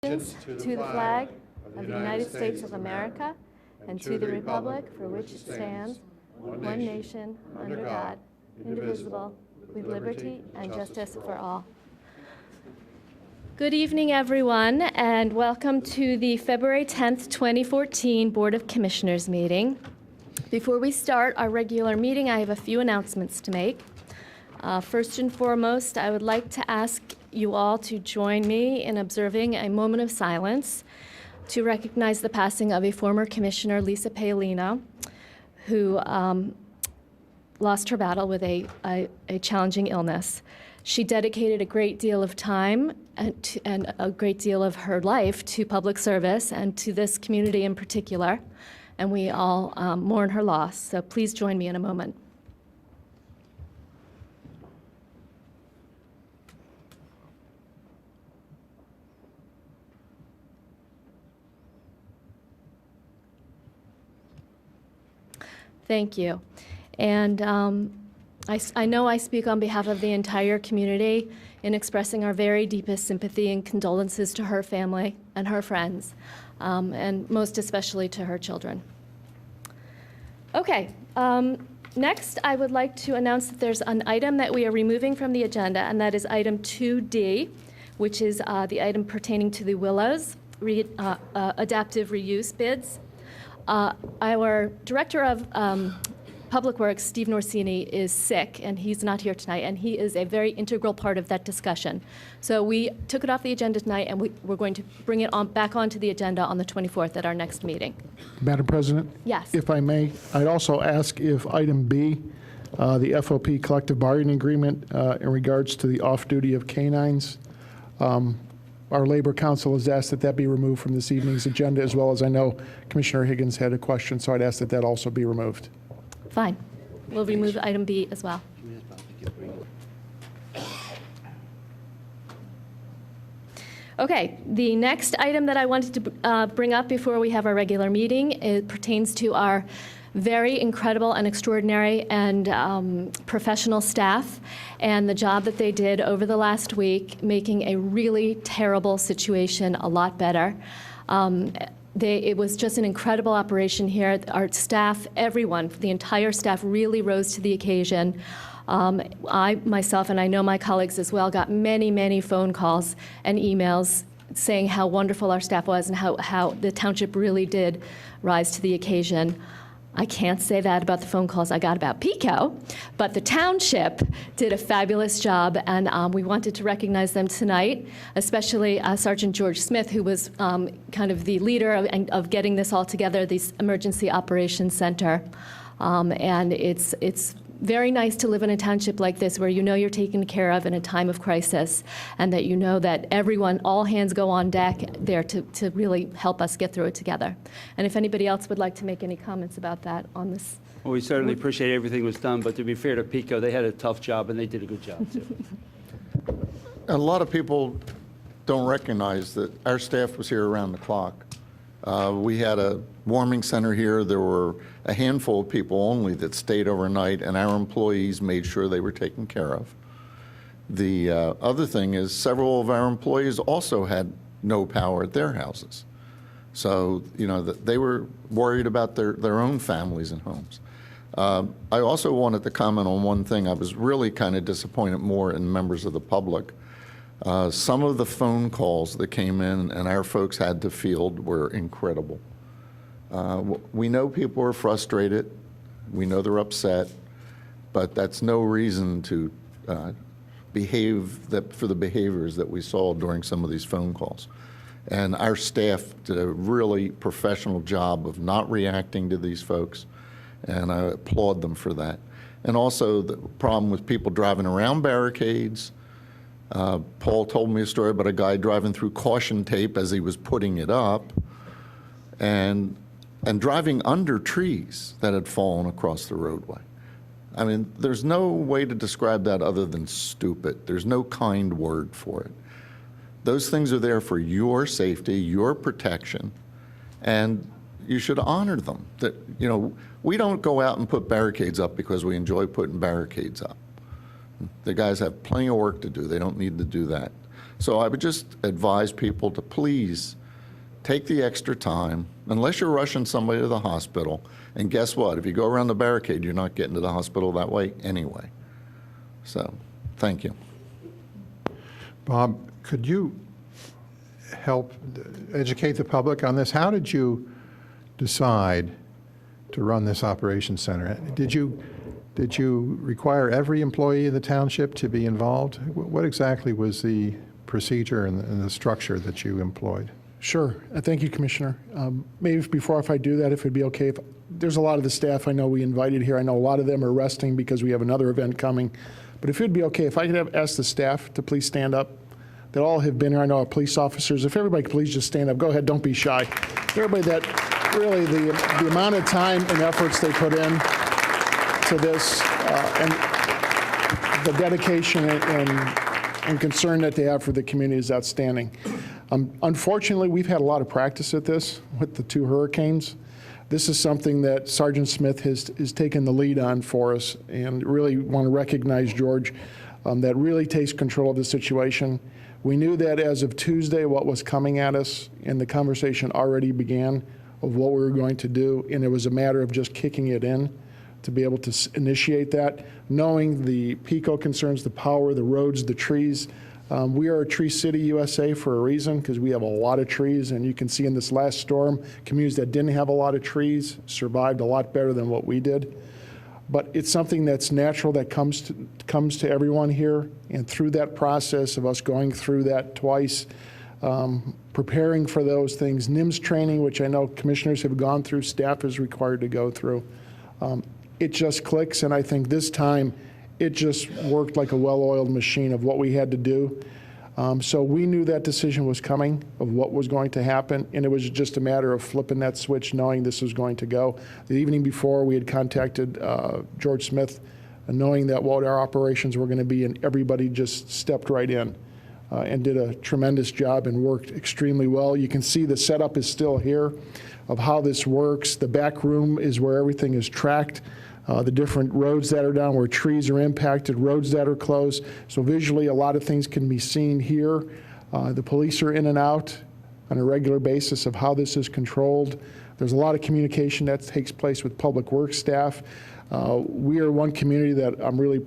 allegiance to the flag of the United States of America and to the republic for which it stands, one nation, under God, indivisible, with liberty and justice for all. Good evening, everyone, and welcome to the February 10th, 2014 Board of Commissioners meeting. Before we start our regular meeting, I have a few announcements to make. First and foremost, I would like to ask you all to join me in observing a moment of silence to recognize the passing of a former commissioner, Lisa Paolino, who lost her battle with a challenging illness. She dedicated a great deal of time and a great deal of her life to public service and to this community in particular, and we all mourn her loss. So please join me in a moment. Thank you. And I know I speak on behalf of the entire community in expressing our very deepest sympathy and condolences to her family and her friends, and most especially to her children. Okay, next I would like to announce that there's an item that we are removing from the agenda, and that is item 2D, which is the item pertaining to the Willows adaptive reuse bids. Our Director of Public Works, Steve Norsini, is sick, and he's not here tonight, and he is a very integral part of that discussion. So we took it off the agenda tonight, and we're going to bring it back onto the agenda on the 24th at our next meeting. Madam President? Yes. If I may, I'd also ask if item B, the FOP Collective Bargaining Agreement in regards to the off-duty of canines, our Labor Council has asked that that be removed from this evening's agenda, as well as I know Commissioner Higgins had a question, so I'd ask that that also be removed. Fine. We'll remove item B as well. Okay, the next item that I wanted to bring up before we have our regular meeting, it pertains to our very incredible and extraordinary and professional staff and the job that they did over the last week, making a really terrible situation a lot better. It was just an incredible operation here. Our staff, everyone, the entire staff really rose to the occasion. I, myself, and I know my colleagues as well, got many, many phone calls and emails saying how wonderful our staff was and how the township really did rise to the occasion. I can't say that about the phone calls I got about PICO, but the township did a fabulous job, and we wanted to recognize them tonight, especially Sergeant George Smith, who was kind of the leader of getting this all together, this Emergency Operations Center. And it's very nice to live in a township like this where you know you're taken care of in a time of crisis, and that you know that everyone, all hands go on deck there to really help us get through it together. And if anybody else would like to make any comments about that on this. Well, we certainly appreciate everything was done, but to be fair to PICO, they had a tough job and they did a good job too. A lot of people don't recognize that our staff was here around the clock. We had a warming center here. There were a handful of people only that stayed overnight, and our employees made sure they were taken care of. The other thing is several of our employees also had no power at their houses. So, you know, they were worried about their own families and homes. I also wanted to comment on one thing. I was really kind of disappointed more in members of the public. Some of the phone calls that came in and our folks had to field were incredible. We know people are frustrated. We know they're upset, but that's no reason to behave for the behaviors that we saw during some of these phone calls. And our staff did a really professional job of not reacting to these folks, and I applaud them for that. And also the problem with people driving around barricades. Paul told me a story about a guy driving through caution tape as he was putting it up, and driving under trees that had fallen across the roadway. I mean, there's no way to describe that other than stupid. There's no kind word for it. Those things are there for your safety, your protection, and you should honor them. That, you know, we don't go out and put barricades up because we enjoy putting barricades up. The guys have plenty of work to do. They don't need to do that. So I would just advise people to please take the extra time, unless you're rushing somebody to the hospital. And guess what? If you go around the barricade, you're not getting to the hospital that way anyway. So, thank you. Bob, could you help educate the public on this? How did you decide to run this operations center? Did you require every employee in the township to be involved? What exactly was the procedure and the structure that you employed? Sure. Thank you, Commissioner. Maybe before, if I do that, if it'd be okay, if there's a lot of the staff I know we invited here. I know a lot of them are resting because we have another event coming. But if it'd be okay, if I could ask the staff to please stand up, that all have been here. I know our police officers. If everybody could please just stand up. Go ahead. Don't be shy. Everybody that really the amount of time and efforts they put in to this and the dedication and concern that they have for the community is outstanding. Unfortunately, we've had a lot of practice at this with the 2 hurricanes. This is something that Sergeant Smith has taken the lead on for us, and really want to recognize George that really takes control of the situation. We knew that as of Tuesday what was coming at us, and the conversation already began of what we were going to do, and it was a matter of just kicking it in to be able to initiate that, knowing the PICO concerns, the power, the roads, the trees. We are a tree city, USA, for a reason, because we have a lot of trees, and you can see in this last storm, communities that didn't have a lot of trees survived a lot better than what we did. But it's something that's natural that comes to everyone here, and through that process of us going through that twice, preparing for those things, NIMS training, which I know commissioners have gone through, staff is required to go through. It just clicks, and I think this time it just worked like a well-oiled machine of what we had to do. So we knew that decision was coming of what was going to happen, and it was just a matter of flipping that switch, knowing this was going to go. The evening before, we had contacted George Smith, knowing that what our operations were going to be, and everybody just stepped right in and did a tremendous job and worked extremely well. You can see the setup is still here of how this works. The back room is where everything is tracked. The different roads that are down, where trees are impacted, roads that are closed. So visually, a lot of things can be seen here. The police are in and out on a regular basis of how this is controlled. There's a lot of communication that takes place with public works staff. We are one community that I'm really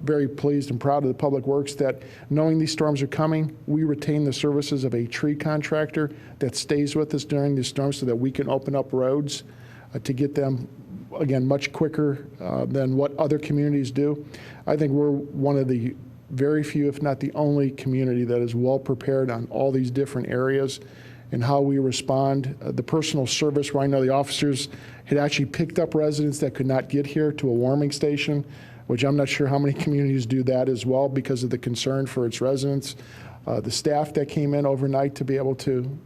very pleased and proud of the public works that, knowing these storms are coming, we retain the services of a tree contractor that stays with us during these storms so that we can open up roads to get them, again, much quicker than what other communities do. I think we're one of the very few, if not the only community that is well prepared on all these different areas and how we respond. The personal service, where I know the officers had actually picked up residents that could not get here to a warming station, which I'm not sure how many communities do that as well because of the concern for its residents. The staff that came in overnight to be able to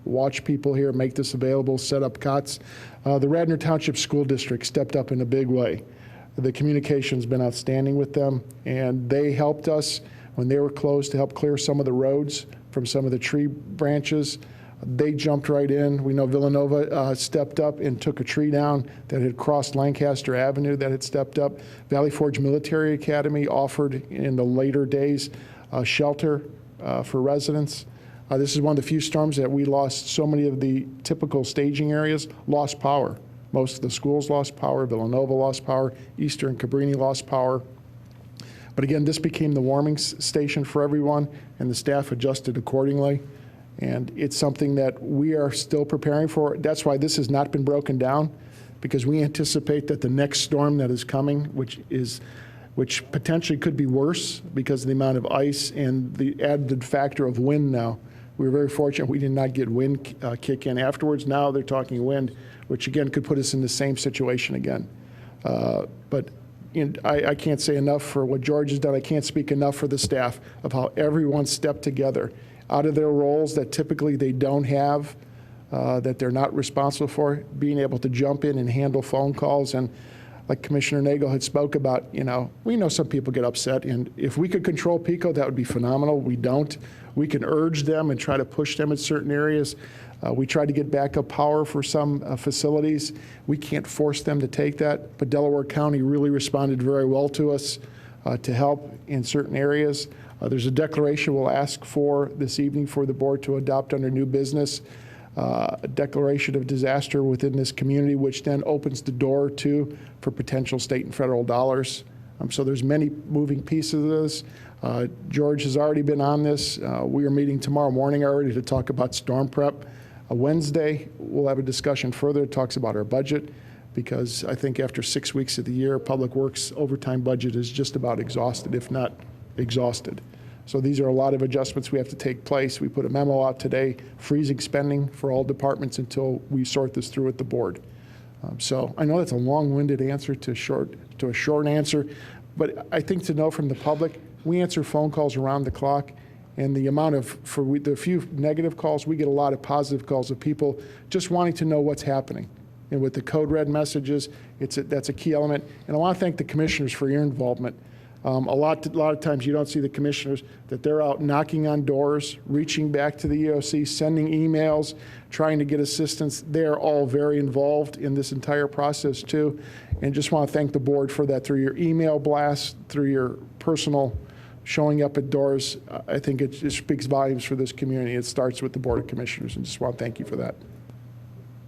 watch people here, make this available, set up cots. The Radnor Township School District stepped up in a big way. The communication's been outstanding with them, and they helped us when they were closed to help clear some of the roads from some of the tree branches. They jumped right in. We know Villanova stepped up and took a tree down that had crossed Lancaster Avenue that had stepped up. Valley Forge Military Academy offered in the later days shelter for residents. This is one of the few storms that we lost so many of the typical staging areas, lost power. Most of the schools lost power, Villanova lost power, Easter and Cabrini lost power. But again, this became the warming station for everyone, and the staff adjusted accordingly. And it's something that we are still preparing for. That's why this has not been broken down, because we anticipate that the next storm that is coming, which potentially could be worse because of the amount of ice and the added factor of wind now. We were very fortunate we did not get wind kick in afterwards. Now they're talking wind, which again could put us in the same situation again. But I can't say enough for what George has done. I can't speak enough for the staff of how everyone stepped together out of their roles that typically they don't have, that they're not responsible for, being able to jump in and handle phone calls. And like Commissioner Nagel had spoke about, we know some people get upset, and if we could control PICO, that would be phenomenal. We don't. We can urge them and try to push them in certain areas. We tried to get backup power for some facilities. We can't force them to take that, but Delaware County really responded very well to us to help in certain areas. There's a declaration we'll ask for this evening for the board to adopt under new business, a declaration of disaster within this community, which then opens the door for potential state and federal dollars. So there's many moving pieces of this. George has already been on this. We are meeting tomorrow morning already to talk about storm prep. Wednesday, we'll have a discussion further. It talks about our budget, because I think after 6 weeks of the year, Public Works overtime budget is just about exhausted, if not exhausted. So these are a lot of adjustments we have to take place. We put a memo out today freezing spending for all departments until we sort this through with the board. So I know that's a long-winded answer to a short answer, but I think to know from the public, we answer phone calls around the clock, and the amount of, the few negative calls, we get a lot of positive calls of people just wanting to know what's happening. And with the code red messages, that's a key element. And I want to thank the commissioners for your involvement. A lot of times you don't see the commissioners, that they're out knocking on doors, reaching back to the EOC, sending emails, trying to get assistance. They're all very involved in this entire process too. And just want to thank the board for that, through your email blasts, through your personal showing up at doors. I think it speaks volumes for this community. It starts with the Board of Commissioners, and just want to thank you for that.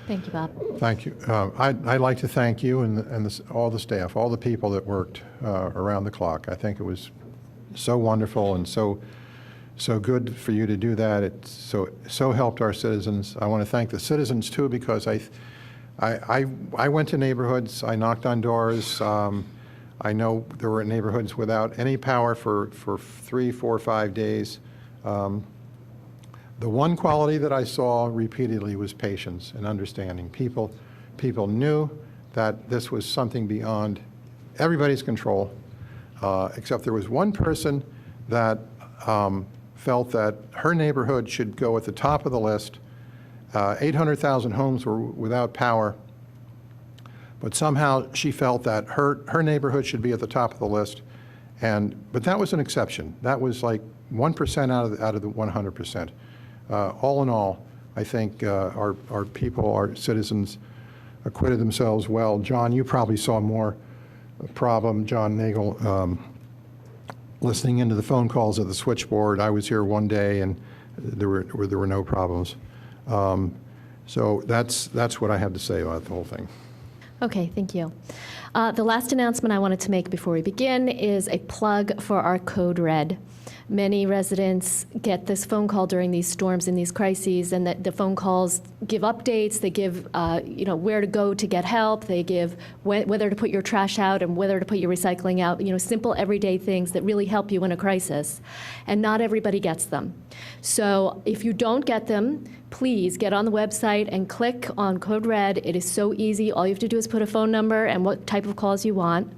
Thank you, Bob. Thank you. I'd like to thank you and all the staff, all the people that worked around the clock. I think it was so wonderful and so good for you to do that. It so helped our citizens. I want to thank the citizens too, because I went to neighborhoods. I knocked on doors. I know there were neighborhoods without any power for 3, 4, 5 days. The one quality that I saw repeatedly was patience and understanding. People knew that this was something beyond everybody's control, except there was one person that felt that her neighborhood should go at the top of the list. 800,000 homes were without power, but somehow she felt that her neighborhood should be at the top of the list. But that was an exception. That was like 1% out of the 100%. All in all, I think our people, our citizens, acquitted themselves well. John, you probably saw more problem. John Nagel, listening into the phone calls at the switchboard. I was here one day, and there were no problems. So that's what I have to say about the whole thing. Okay, thank you. The last announcement I wanted to make before we begin is a plug for our Code Red. Many residents get this phone call during these storms and these crises, and the phone calls give updates. They give, where to go to get help. They give whether to put your trash out and whether to put your recycling out. Simple everyday things that really help you in a crisis. And not everybody gets them. So if you don't get them, please get on the website and click on Code Red. It is so easy. All you have to do is put a phone number and what type of calls you want.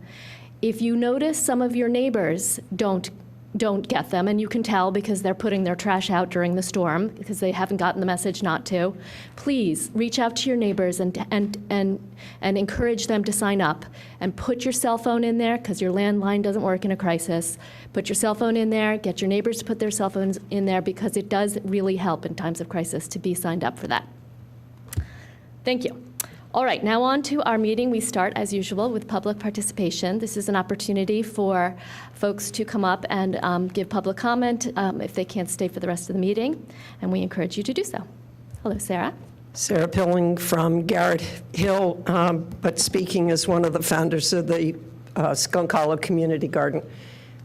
If you notice some of your neighbors don't get them, and you can tell because they're putting their trash out during the storm because they haven't gotten the message not to, please reach out to your neighbors and encourage them to sign up, and put your cell phone in there, because your landline doesn't work in a crisis. Put your cell phone in there, get your neighbors to put their cell phones in there, because it does really help in times of crisis to be signed up for that. Thank you. All right, now on to our meeting. We start, as usual, with public participation. This is an opportunity for folks to come up and give public comment if they can't stay for the rest of the meeting, and we encourage you to do so. Hello, Sarah. Sarah Pilling from Garrett Hill, but speaking as one of the founders of the Skunk Hollow Community Garden.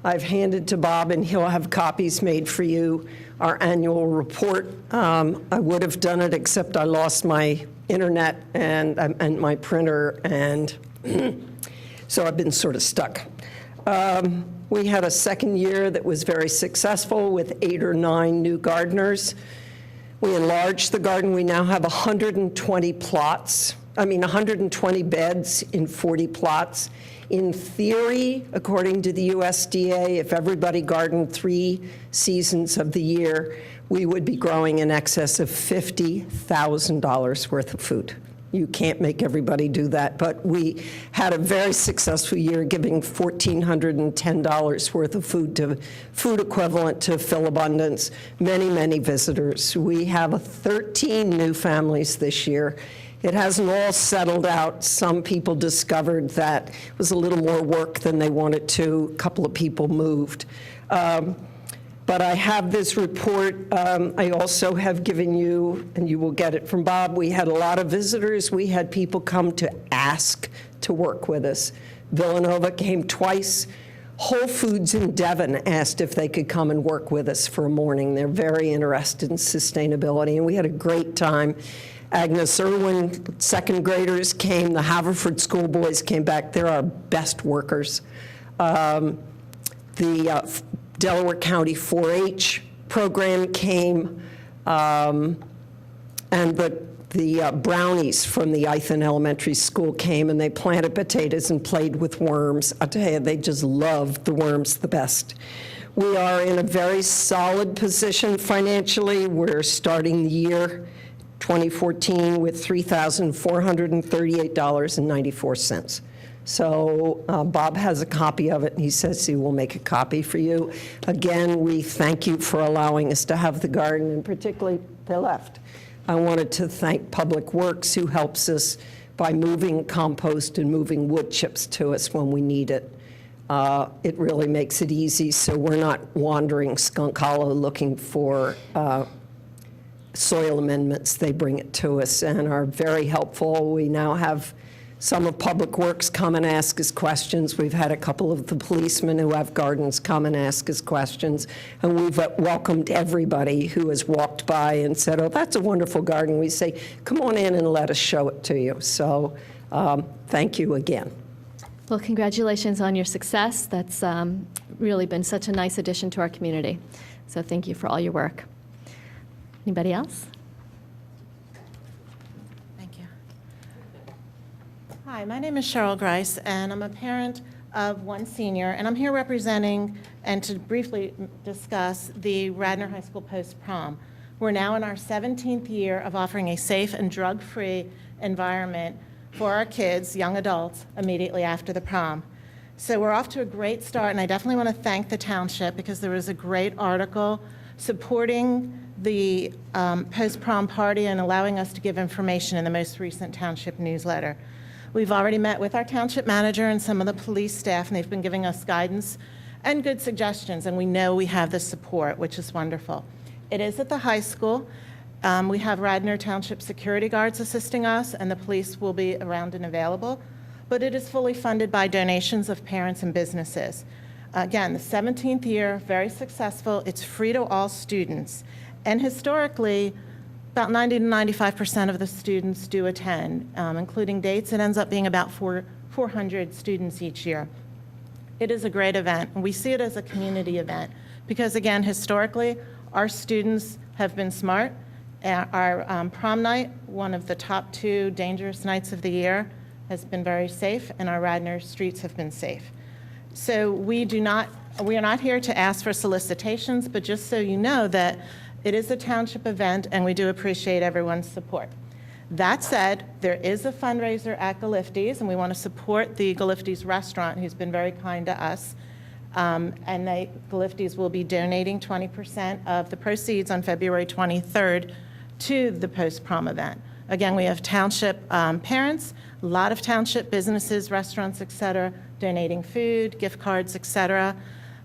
I've handed to Bob, and he'll have copies made for you, our annual report. I would have done it, except I lost my internet and my printer, and so I've been sort of stuck. We had a second year that was very successful with 8 or 9 new gardeners. We enlarged the garden. We now have 120 beds in 40 plots. In theory, according to the USDA, if everybody gardened 3 seasons of the year, we would be growing in excess of $50,000 worth of food. You can't make everybody do that, but we had a very successful year, giving $1,410 worth of food equivalent to Fill Abundance, many, many visitors. We have 13 new families this year. It hasn't all settled out. Some people discovered that it was a little more work than they wanted to. A couple of people moved. But I have this report. I also have given you, and you will get it from Bob, we had a lot of visitors. We had people come to ask to work with us. Villanova came twice. Whole Foods in Devon asked if they could come and work with us for a morning. They're very interested in sustainability, and we had a great time. Agnes Irwin, second graders came. The Haverford schoolboys came back. They're our best workers. The Delaware County 4-H program came, and the brownies from the Ithan Elementary School came, and they planted potatoes and played with worms. I'll tell you, they just love the worms the best. We are in a very solid position financially. We're starting the year 2014 with $3,438.94. So Bob has a copy of it, and he says he will make a copy for you. Again, we thank you for allowing us to have the garden, and particularly, they left. I wanted to thank Public Works, who helps us by moving compost and moving wood chips to us when we need it. It really makes it easy, so we're not wandering Skunk Hollow looking for soil amendments. They bring it to us and are very helpful. We now have some of Public Works come and ask us questions. We've had a couple of the policemen who have gardens come and ask us questions. And we've welcomed everybody who has walked by and said, oh, that's a wonderful garden. We say, come on in and let us show it to you. So thank you again. Well, congratulations on your success. That's really been such a nice addition to our community. So thank you for all your work. Anybody else? Thank you. Hi, my name is Cheryl Grice, and I'm a parent of one senior, and I'm here representing and to briefly discuss the Radnor High School post-prom. We're now in our 17th year of offering a safe and drug-free environment for our kids, young adults, immediately after the prom. So we're off to a great start, and I definitely want to thank the Township because there was a great article supporting the post-prom party and allowing us to give information in the most recent Township newsletter. We've already met with our Township manager and some of the police staff, and they've been giving us guidance and good suggestions, and we know we have the support, which is wonderful. It is at the high school. We have Radnor Township security guards assisting us, and the police will be around and available, but it is fully funded by donations of parents and businesses. Again, the 17th year, very successful. It's free to all students. And historically, about 90 to 95% of the students do attend, including dates. It ends up being about 400 students each year. It is a great event, and we see it as a community event because, again, historically, our students have been smart. Our prom night, one of the top 2 dangerous nights of the year, has been very safe, and our Radnor streets have been safe. So we are not here to ask for solicitations, but just so you know that it is a Township event, and we do appreciate everyone's support. That said, there is a fundraiser at Galifte's, and we want to support the Galifte's restaurant, who's been very kind to us. Galifte's will be donating 20% of the proceeds on February 23rd to the post-prom event. Again, we have Township parents, a lot of Township businesses, restaurants, et cetera, donating food, gift cards, et cetera.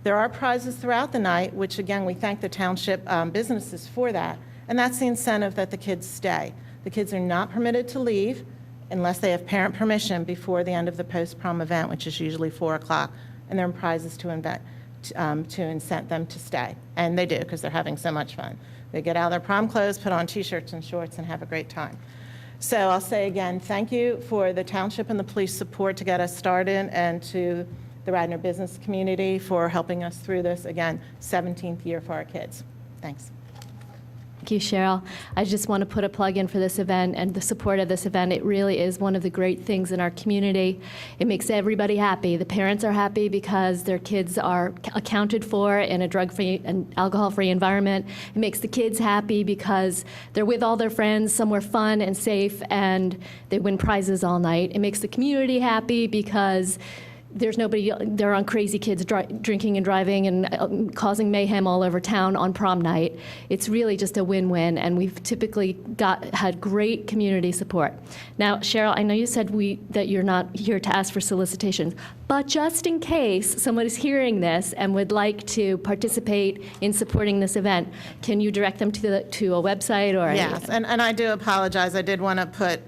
There are prizes throughout the night, which again, we thank the Township businesses for that. And that's the incentive that the kids stay. The kids are not permitted to leave unless they have parent permission before the end of the post-prom event, which is usually 4 o'clock. And there are prizes to incent them to stay. And they do, because they're having so much fun. They get out of their prom clothes, put on T-shirts and shorts, and have a great time. So I'll say again, thank you for the Township and the police support to get us started, and to the Radnor business community for helping us through this. Again, 17th year for our kids. Thanks. Thank you, Cheryl. I just want to put a plug in for this event and the support of this event. It really is one of the great things in our community. It makes everybody happy. The parents are happy because their kids are accounted for in a drug-free and alcohol-free environment. It makes the kids happy because they're with all their friends somewhere fun and safe, and they win prizes all night. It makes the community happy because there's nobody, there aren't crazy kids drinking and driving and causing mayhem all over town on prom night. It's really just a win-win, and we've typically had great community support. Now, Cheryl, I know you said that you're not here to ask for solicitations, but just in case someone is hearing this and would like to participate in supporting this event, can you direct them to a website or Yes, and I do apologize. I did want to put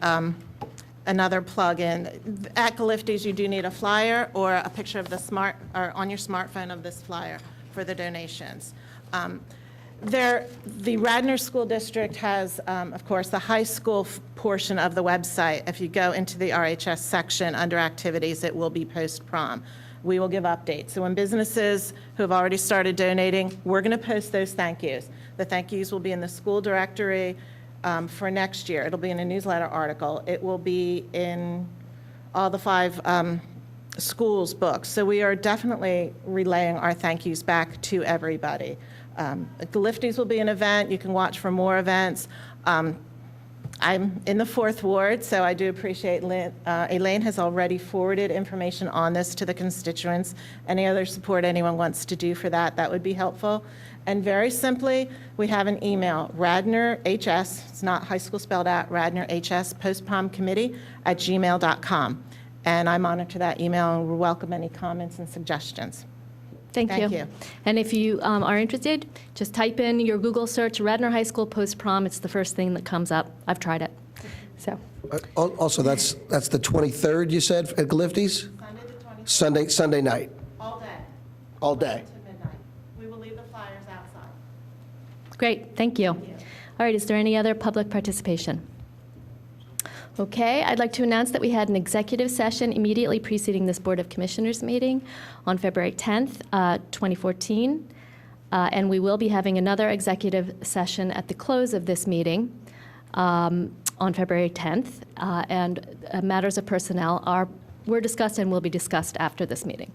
another plug in. At Galifty's, you do need a flyer or a picture of or on your smartphone of this flyer for the donations. The Radnor School District has, of course, the high school portion of the website. If you go into the RHS section under activities, it will be post-prom. We will give updates. So when businesses who have already started donating, we're going to post those thank yous. The thank yous will be in the school directory for next year. It'll be in a newsletter article. It will be in all the 5 schools' books. So we are definitely relaying our thank yous back to everybody. Galifty's will be an event. You can watch for more events. I'm in the 4th Ward, so I do appreciate Elaine has already forwarded information on this to the constituents. Any other support anyone wants to do for that, that would be helpful. And very simply, we have an email, radnorhs, it's not high school spelled out, radnorhs, postpromcommittee@gmail.com. And I monitor that email and will welcome any comments and suggestions. Thank you. Thank you. And if you are interested, just type in your Google search, Radnor High School post-prom. It's the first thing that comes up. I've tried it. So, Also, that's the 23rd, you said, at Galifty's? Sunday the 24th. Sunday night, All day. all day. To midnight. We will leave the flyers outside. great, thank you. All right, is there any other public participation? Okay, I'd like to announce that we had an executive session immediately preceding this Board of Commissioners meeting on February 10th, 2014. And we will be having another executive session at the close of this meeting on February 10th. And matters of personnel were discussed and will be discussed after this meeting.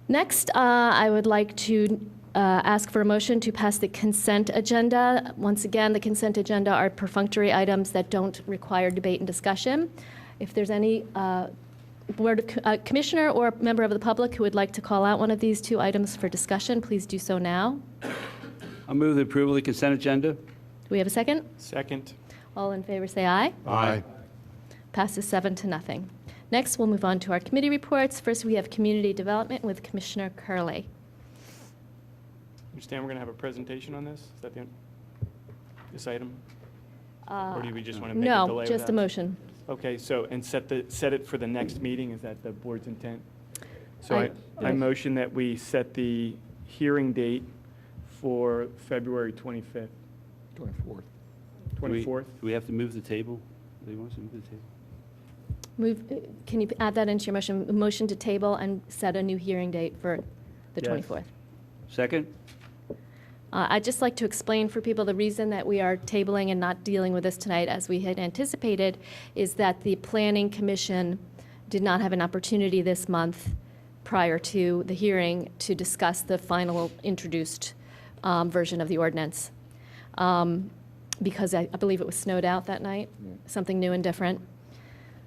Next, I would like to ask for a motion to pass the consent agenda. Once again, the consent agenda are perfunctory items that don't require debate and discussion. If there's any commissioner or member of the public who would like to call out one of these 2 items for discussion, please do so now. I'll move the approval of the consent agenda. Do we have a second? Second. All in favor, say aye. Aye. Passes 7-0. Next, we'll move on to our committee reports. First, we have community development with Commissioner Curley. Understand we're going to have a presentation on this? Is that this item? Or do we just want to make a delay No, with just a that? motion. Okay, so, and set it for the next meeting, is that the board's intent? So I motion that we set the hearing date for February 25th. 24th. 24th? Do we have to move the table? Do they want us to move the table? Can you add that into your motion? Motion to table and set a new hearing date for the Yes. 24th. Second? I'd just like to explain for people the reason that we are tabling and not dealing with this tonight, as we had anticipated, is that the Planning Commission did not have an opportunity this month prior to the hearing to discuss the final introduced version of the ordinance. Because I believe it was snowed out that night, something new and different.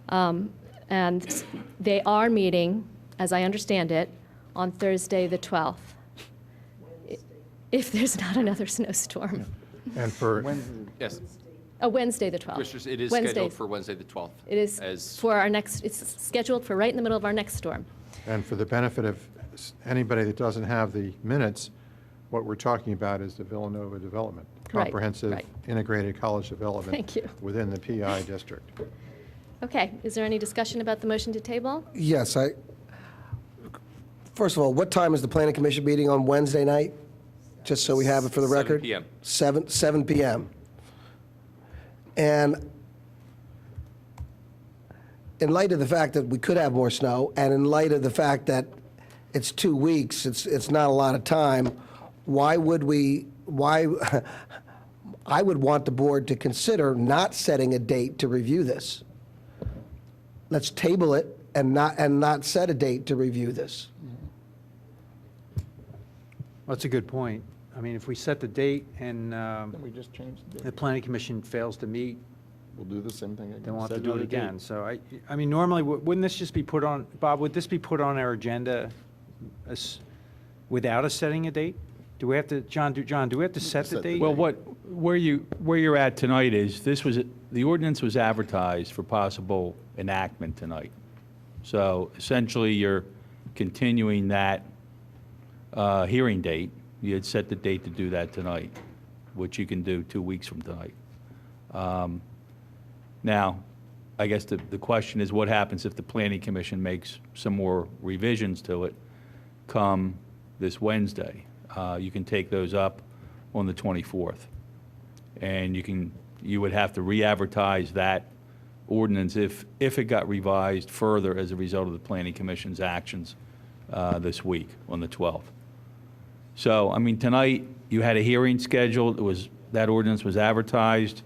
And they are meeting, as I understand it, on Thursday, the 12th. If there's not another snowstorm. And for, Yes, Wednesday, the 12th. Commissioners, it is Wednesday. scheduled for Wednesday, the 12th. It is As for our next, it's scheduled for right in the middle of our next storm. and for the benefit of anybody that doesn't have the minutes, what we're talking about is the Villanova development. Right, Comprehensive right. Integrated College Development. Thank you. Within the PI district. Okay, is there any discussion about the motion to table? Yes, first of all, what time is the Planning Commission meeting on Wednesday night? Just so we have it for the 7 record? p.m. 7 p.m. And in light of the fact that we could have more snow, and in light of the fact that it's 2 weeks, it's not a lot of time, I would want the board to consider not setting a date to review this. Let's table it and not set a date to review this. That's a good point. I mean, if we set the date and We just changed the the planning commission fails to meet We'll do the same thing again. They want to Set do it another date. again. So I mean, normally, wouldn't this just be put on, Bob, would this be put on our agenda without us setting a date? Do we have to, John, do we have to set the Set the date? date. Well, where you're at tonight is, the ordinance was advertised for possible enactment tonight. So essentially, you're continuing that hearing date. You had set the date to do that tonight, which you can do 2 weeks from tonight. Now, I guess the question is, what happens if the Planning Commission makes some more revisions to it come this Wednesday? You can take those up on the 24th. And you would have to re-advertise that ordinance if it got revised further as a result of the Planning Commission's actions this week on the 12th. So, I mean, tonight, you had a hearing scheduled, that ordinance was advertised.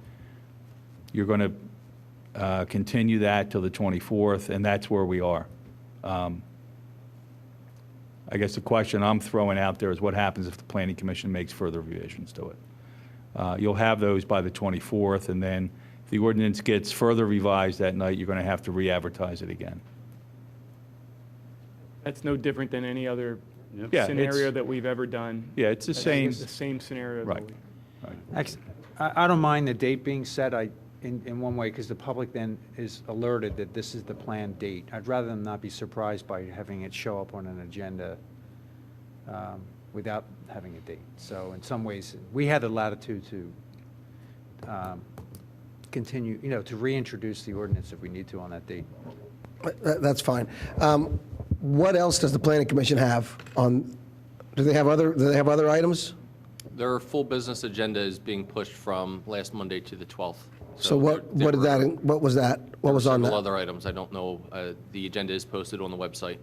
You're going to continue that till the 24th, and that's where we are. I guess the question I'm throwing out there is what happens if the Planning Commission makes further revisions to it? You'll have those by the 24th, and then if the ordinance gets further revised that night, you're going to have to re-advertise it again. That's no different than any other Yeah, scenario that we've ever done. Yeah, it's the I think same. It's the same scenario. that Right. we- Actually, I don't mind the date being set in one way, because the public then is alerted that this is the planned date. I'd rather them not be surprised by having it show up on an agenda without having a date. So in some ways, we had the latitude to continue, to reintroduce the ordinance if we need to on that date. That's fine. What else does the Planning Commission have on, do they have other items? Their full business agenda is being pushed from last Monday to the 12th. So what was that? What was on Several that? other items. I don't know. The agenda is posted on the website.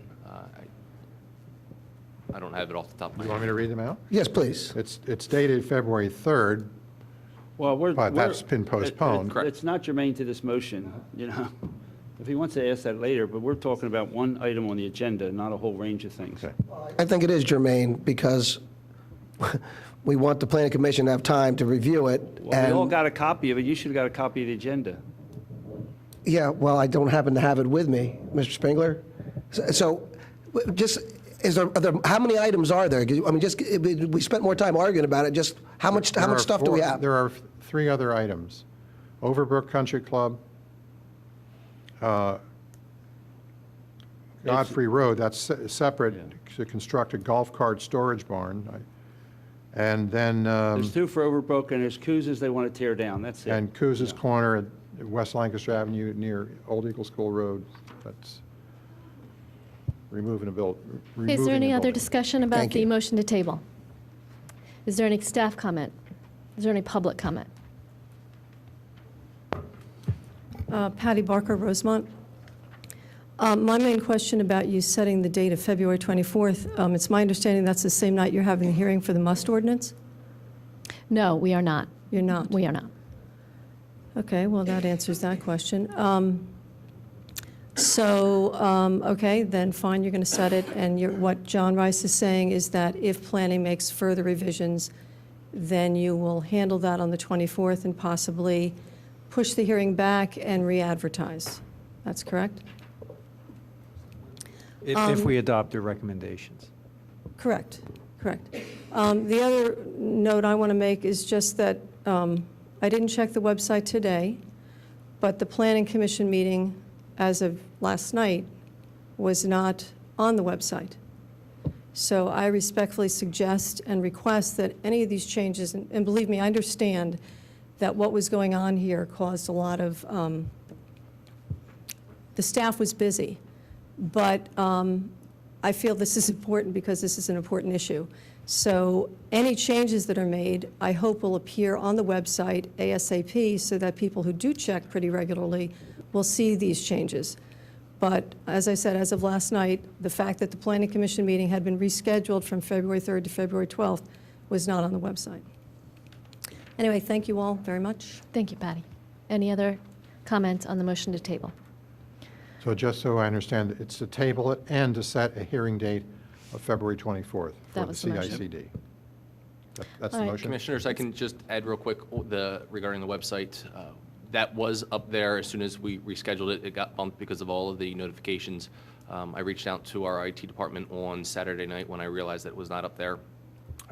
I don't have it off the top of my You head. want me to read them out? Yes, please. It's dated February 3rd. Well, But that's been postponed. Correct. It's not germane to this motion, you know. If he wants to ask that later, but we're talking about one item on the agenda, not a whole range of things. Okay. I think it is germane because we want the Planning Commission to have time to review it. Well, we all and- got a copy of it. You should have got a copy of the agenda. Yeah, well, I don't happen to have it with me, Mr. Spengler. So just, how many items are there? I mean, just, we spent more time arguing about it, just how much stuff do we have? There are 3 other items. Overbrook Country Club, Godfrey Road, that's separate, to construct a golf cart storage barn. And then, There's 2 for Overbrook, and there's Couz's they want to tear down. That's it. and Couz's Corner at West Lancaster Avenue near Old Eagle School Road. That's removing a building. Is there any other discussion about Thank the you. motion to table? Is there any staff comment? Is there any public comment? Patty Barker, Rosemont. My main question about you setting the date of February 24th, it's my understanding that's the same night you're having the hearing for the must ordinance? No, we are not. You're not? We are not. Okay, well, that answers that question. Okay, then fine, you're going to set it, and what John Rice is saying is that if planning makes further revisions, then you will handle that on the 24th and possibly push the hearing back and re-advertise. That's correct? If we adopt their recommendations. Correct, correct. The other note I want to make is just that I didn't check the website today, but the Planning Commission meeting as of last night was not on the website. So I respectfully suggest and request that any of these changes, and believe me, I understand that what was going on here caused a lot of, the staff was busy, but I feel this is important because this is an important issue. So any changes that are made, I hope will appear on the website ASAP so that people who do check pretty regularly will see these changes. But as I said, as of last night, the fact that the Planning Commission meeting had been rescheduled from February 3rd to February 12th was not on the website. Anyway, thank you all very much. Thank you, Patty. Any other comments on the motion to table? So just so I understand, it's to table it and to set a hearing date of February 24th for That the was the motion. CICD. That's the All right. motion? Commissioners, I can just add real quick regarding the website. That was up there. As soon as we rescheduled it, it got bumped because of all of the notifications. I reached out to our IT department on Saturday night when I realized that it was not up there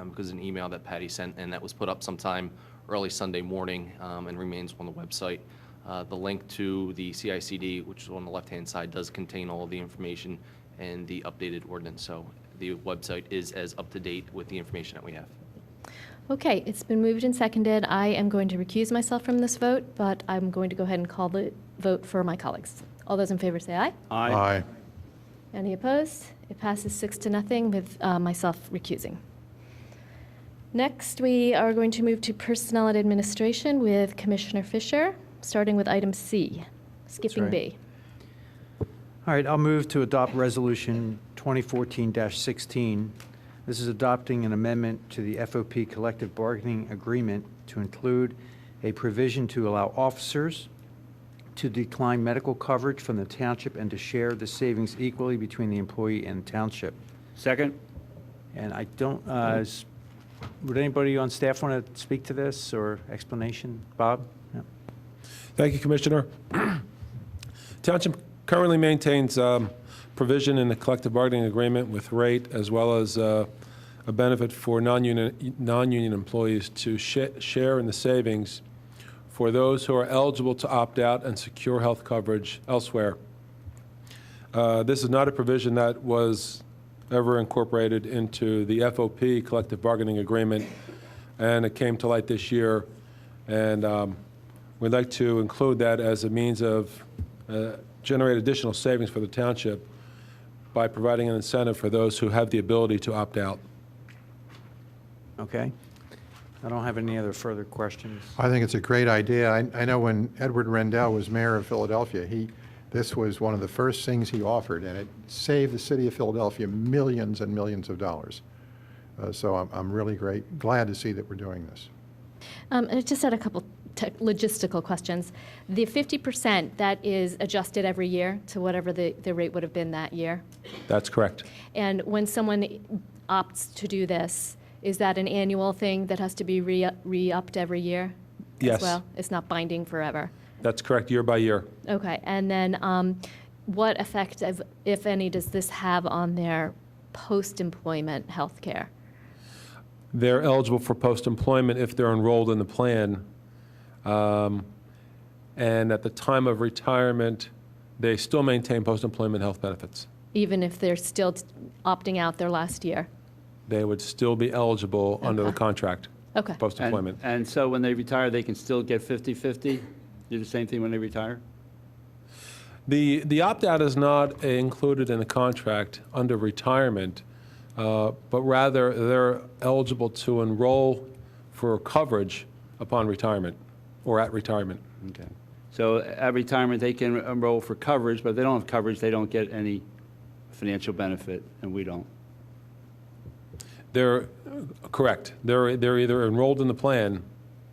because of an email that Patty sent, and that was put up sometime early Sunday morning and remains on the website. The link to the CICD, which is on the left-hand side, does contain all of the information and the updated ordinance. So the website is as up-to-date with the information that we have. Okay, it's been moved and seconded. I am going to recuse myself from this vote, but I'm going to go ahead and call the vote for my colleagues. All those in favor say aye. Aye. Any opposed? It passes 6-0 with myself recusing. Next, we are going to move to Personnel and Administration with Commissioner Fisher, starting with item C, skipping right. B. All right, I'll move to adopt Resolution 2014-16. This is adopting an amendment to the FOP Collective Bargaining Agreement to include a provision to allow officers to decline medical coverage from the township and to share the savings equally between the employee and the township. Second? And I don't, would anybody on staff want to speak to this or explanation? Bob? Yeah. Thank you, Commissioner. Township currently maintains provision in the collective bargaining agreement with rate as well as a benefit for non-union employees to share in the savings for those who are eligible to opt out and secure health coverage elsewhere. This is not a provision that was ever incorporated into the FOP Collective Bargaining Agreement, and it came to light this year. And we'd like to include that as a means of generate additional savings for the township by providing an incentive for those who have the ability to opt out. Okay. I don't have any other further questions. I think it's a great idea. I know when Edward Rendell was mayor of Philadelphia, this was one of the first things he offered, and it saved the city of Philadelphia millions and millions of dollars. So I'm really glad to see that we're doing this. And I just had a couple logistical questions. The 50%, that is adjusted every year to whatever the rate would have been that year? That's correct. And when someone opts to do this, is that an annual thing that has to be re-upped every year? Yes. As well? It's not binding forever? That's correct, year by year. Okay. And then what effect, if any, does this have on their post-employment health care? They're eligible for post-employment if they're enrolled in the plan. And at the time of retirement, they still maintain post-employment health benefits. Even if they're still opting out their last year? They would still be eligible under the contract, Okay. post-employment. And so when they retire, they can still get 50/50? Do the same thing when they retire? The opt-out is not included in the contract under retirement, but rather they're eligible to enroll for coverage upon retirement or at retirement. Okay. So at retirement, they can enroll for coverage, but if they don't have coverage, they don't get any financial benefit, and we don't. They're correct. They're either enrolled in the plan.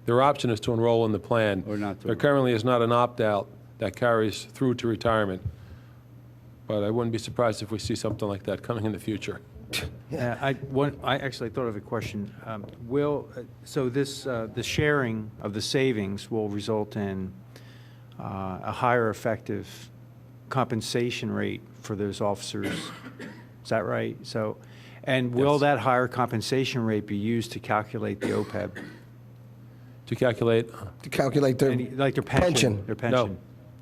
Their option is to enroll in the plan. Or not to. There currently is not an opt-out that carries through to retirement. But I wouldn't be surprised if we see something like that coming in the future. I actually thought of a question. So this, the sharing of the savings will result in a higher effective compensation rate for those officers. Is that right? So, and will Yes. that higher compensation rate be used to calculate the OPEB? To calculate? To calculate their Like their pension? Their pension?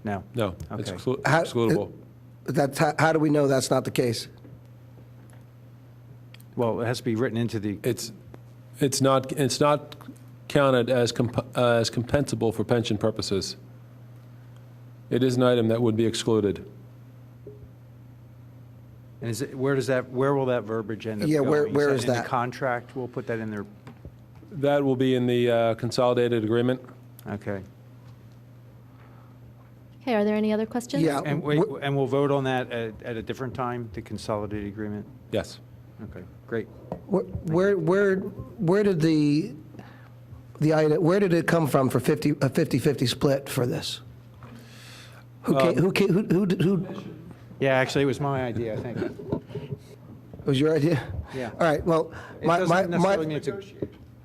No. No, it's Okay. excludable. How do we know that's not the case? Well, it has to be written into the, It's not counted as compensable for pension purposes. It is an item that would be excluded. and is it, where will that verbiage end up Yeah, going? where is In the that? contract, we'll put that in there? That will be in the consolidated agreement. Okay. Okay, are there any other questions? Yeah. And we'll vote on that at a different time, the consolidated agreement? Yes. Okay, great. Where did the item, where did it come from for a 50-50 split for this? Who Yeah, actually, it was my idea, I think. was your idea? Yeah. All right, well, It doesn't necessarily mean it's a,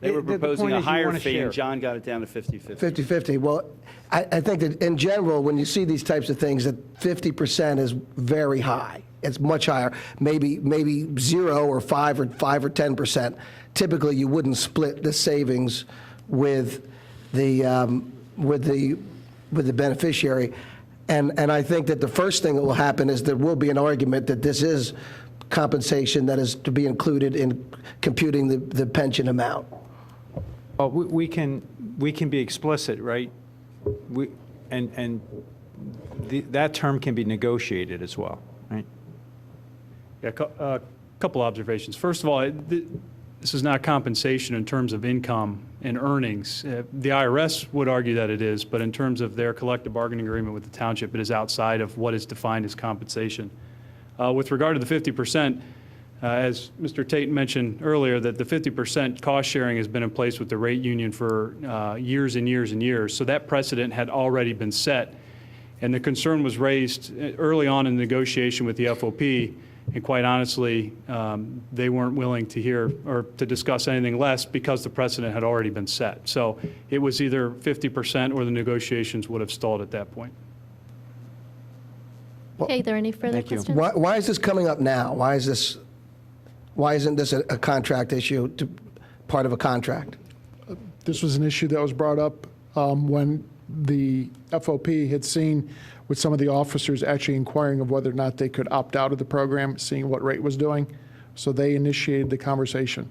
They were The proposing point a is you higher wanna fee, share. and John got it down to 50/50. 50/50. Well, I think that in general, when you see these types of things, that 50% is very high. It's much higher, maybe 0 or 5 or 10%. Typically, you wouldn't split the savings with the beneficiary. And I think that the first thing that will happen is there will be an argument that this is compensation that is to be included in computing the pension amount. Well, we can be explicit, right? That term can be negotiated as well, right? Yeah, a couple observations. First of all, this is not compensation in terms of income and earnings. The IRS would argue that it is, but in terms of their collective bargaining agreement with the township, it is outside of what is defined as compensation. With regard to the 50%, as Mr. Tate mentioned earlier, that the 50% cost sharing has been in place with the rate union for years and years and years. So that precedent had already been set. And the concern was raised early on in the negotiation with the FOP. And quite honestly, they weren't willing to hear or to discuss anything less because the precedent had already been set. So it was either 50% or the negotiations would have stalled at that point. Okay, are there any further Thank you. questions? Why is this coming up now? Why isn't this a contract issue, part of a contract? This was an issue that was brought up when the FOP had seen with some of the officers actually inquiring of whether or not they could opt out of the program, seeing what rate was doing. So they initiated the conversation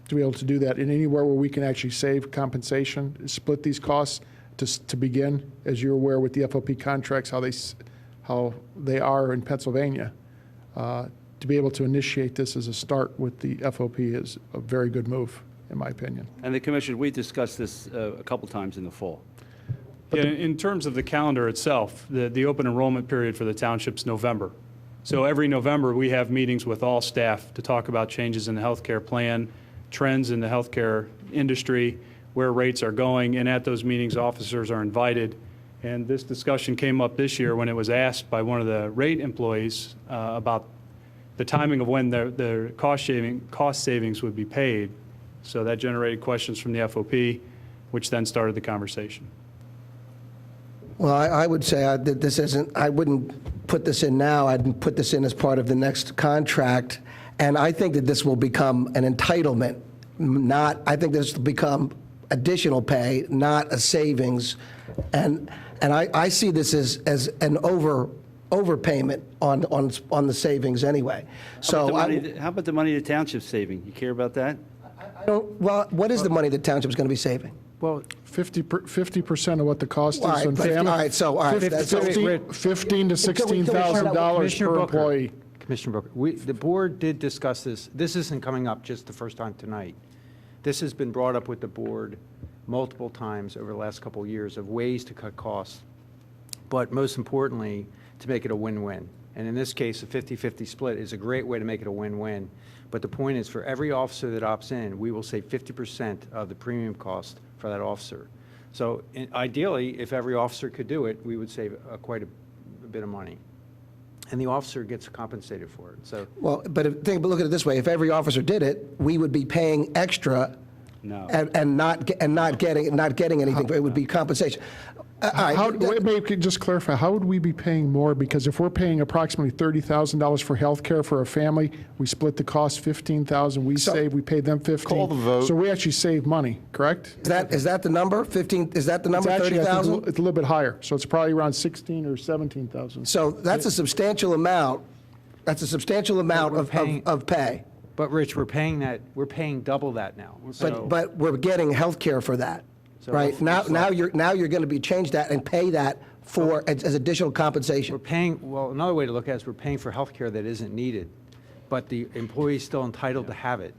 to be able to do that. And anywhere where we can actually save compensation, split these costs to begin, as you're aware with the FOP contracts, how they are in Pennsylvania. To be able to initiate this as a start with the FOP is a very good move, in my opinion. And the commission, we discussed this a couple times in the fall. Yeah, in terms of the calendar itself, the open enrollment period for the township's November. So every November, we have meetings with all staff to talk about changes in the healthcare plan, trends in the healthcare industry, where rates are going, and at those meetings, officers are invited. And this discussion came up this year when it was asked by one of the rate employees about the timing of when the cost savings would be paid. So that generated questions from the FOP, which then started the conversation. Well, I would say that this isn't, I wouldn't put this in now. I'd put this in as part of the next contract. And I think that this will become an entitlement, I think this will become additional pay, not a savings. And I see this as an overpayment on the savings anyway. So How about the money the township's saving? You care about that? well, what is the money the township's going to be saving? Well, 50% of what the cost All is right, on but- family. all right, so, all right, that's- $15,000 to $16,000 Commissioner per Booker. employee. Commissioner Booker, the board did discuss this. This isn't coming up just the first time tonight. This has been brought up with the board multiple times over the last couple of years of ways to cut costs, but most importantly, to make it a win-win. And in this case, a 50-50 split is a great way to make it a win-win. But the point is, for every officer that opts in, we will save 50% of the premium cost for that officer. So ideally, if every officer could do it, we would save quite a bit of money. And the officer gets compensated for it. So, Well, but look at it this way: if every officer did it, we would be paying extra, No. and not getting anything. It would be compensation. All right, Wait, maybe just clarify, how would we be paying more? Because if we're paying approximately $30,000 for health care for a family, we split the cost $15,000, we pay them $15,000. Call the vote. So we actually save money, correct? is that the number? 15? Is that the number? It's actually, I think, 30,000? it's a little bit higher, so it's probably around 16 or 17,000. So that's a substantial amount. That's a substantial amount we're of paying- pay. but Rich, we're paying double that now. So- But we're getting health care for that, So right? if- Now you're going to be change that and pay that for as additional compensation. We're paying, well, another way to look at it is we're paying for health care that isn't needed, but the employee's still entitled to have it.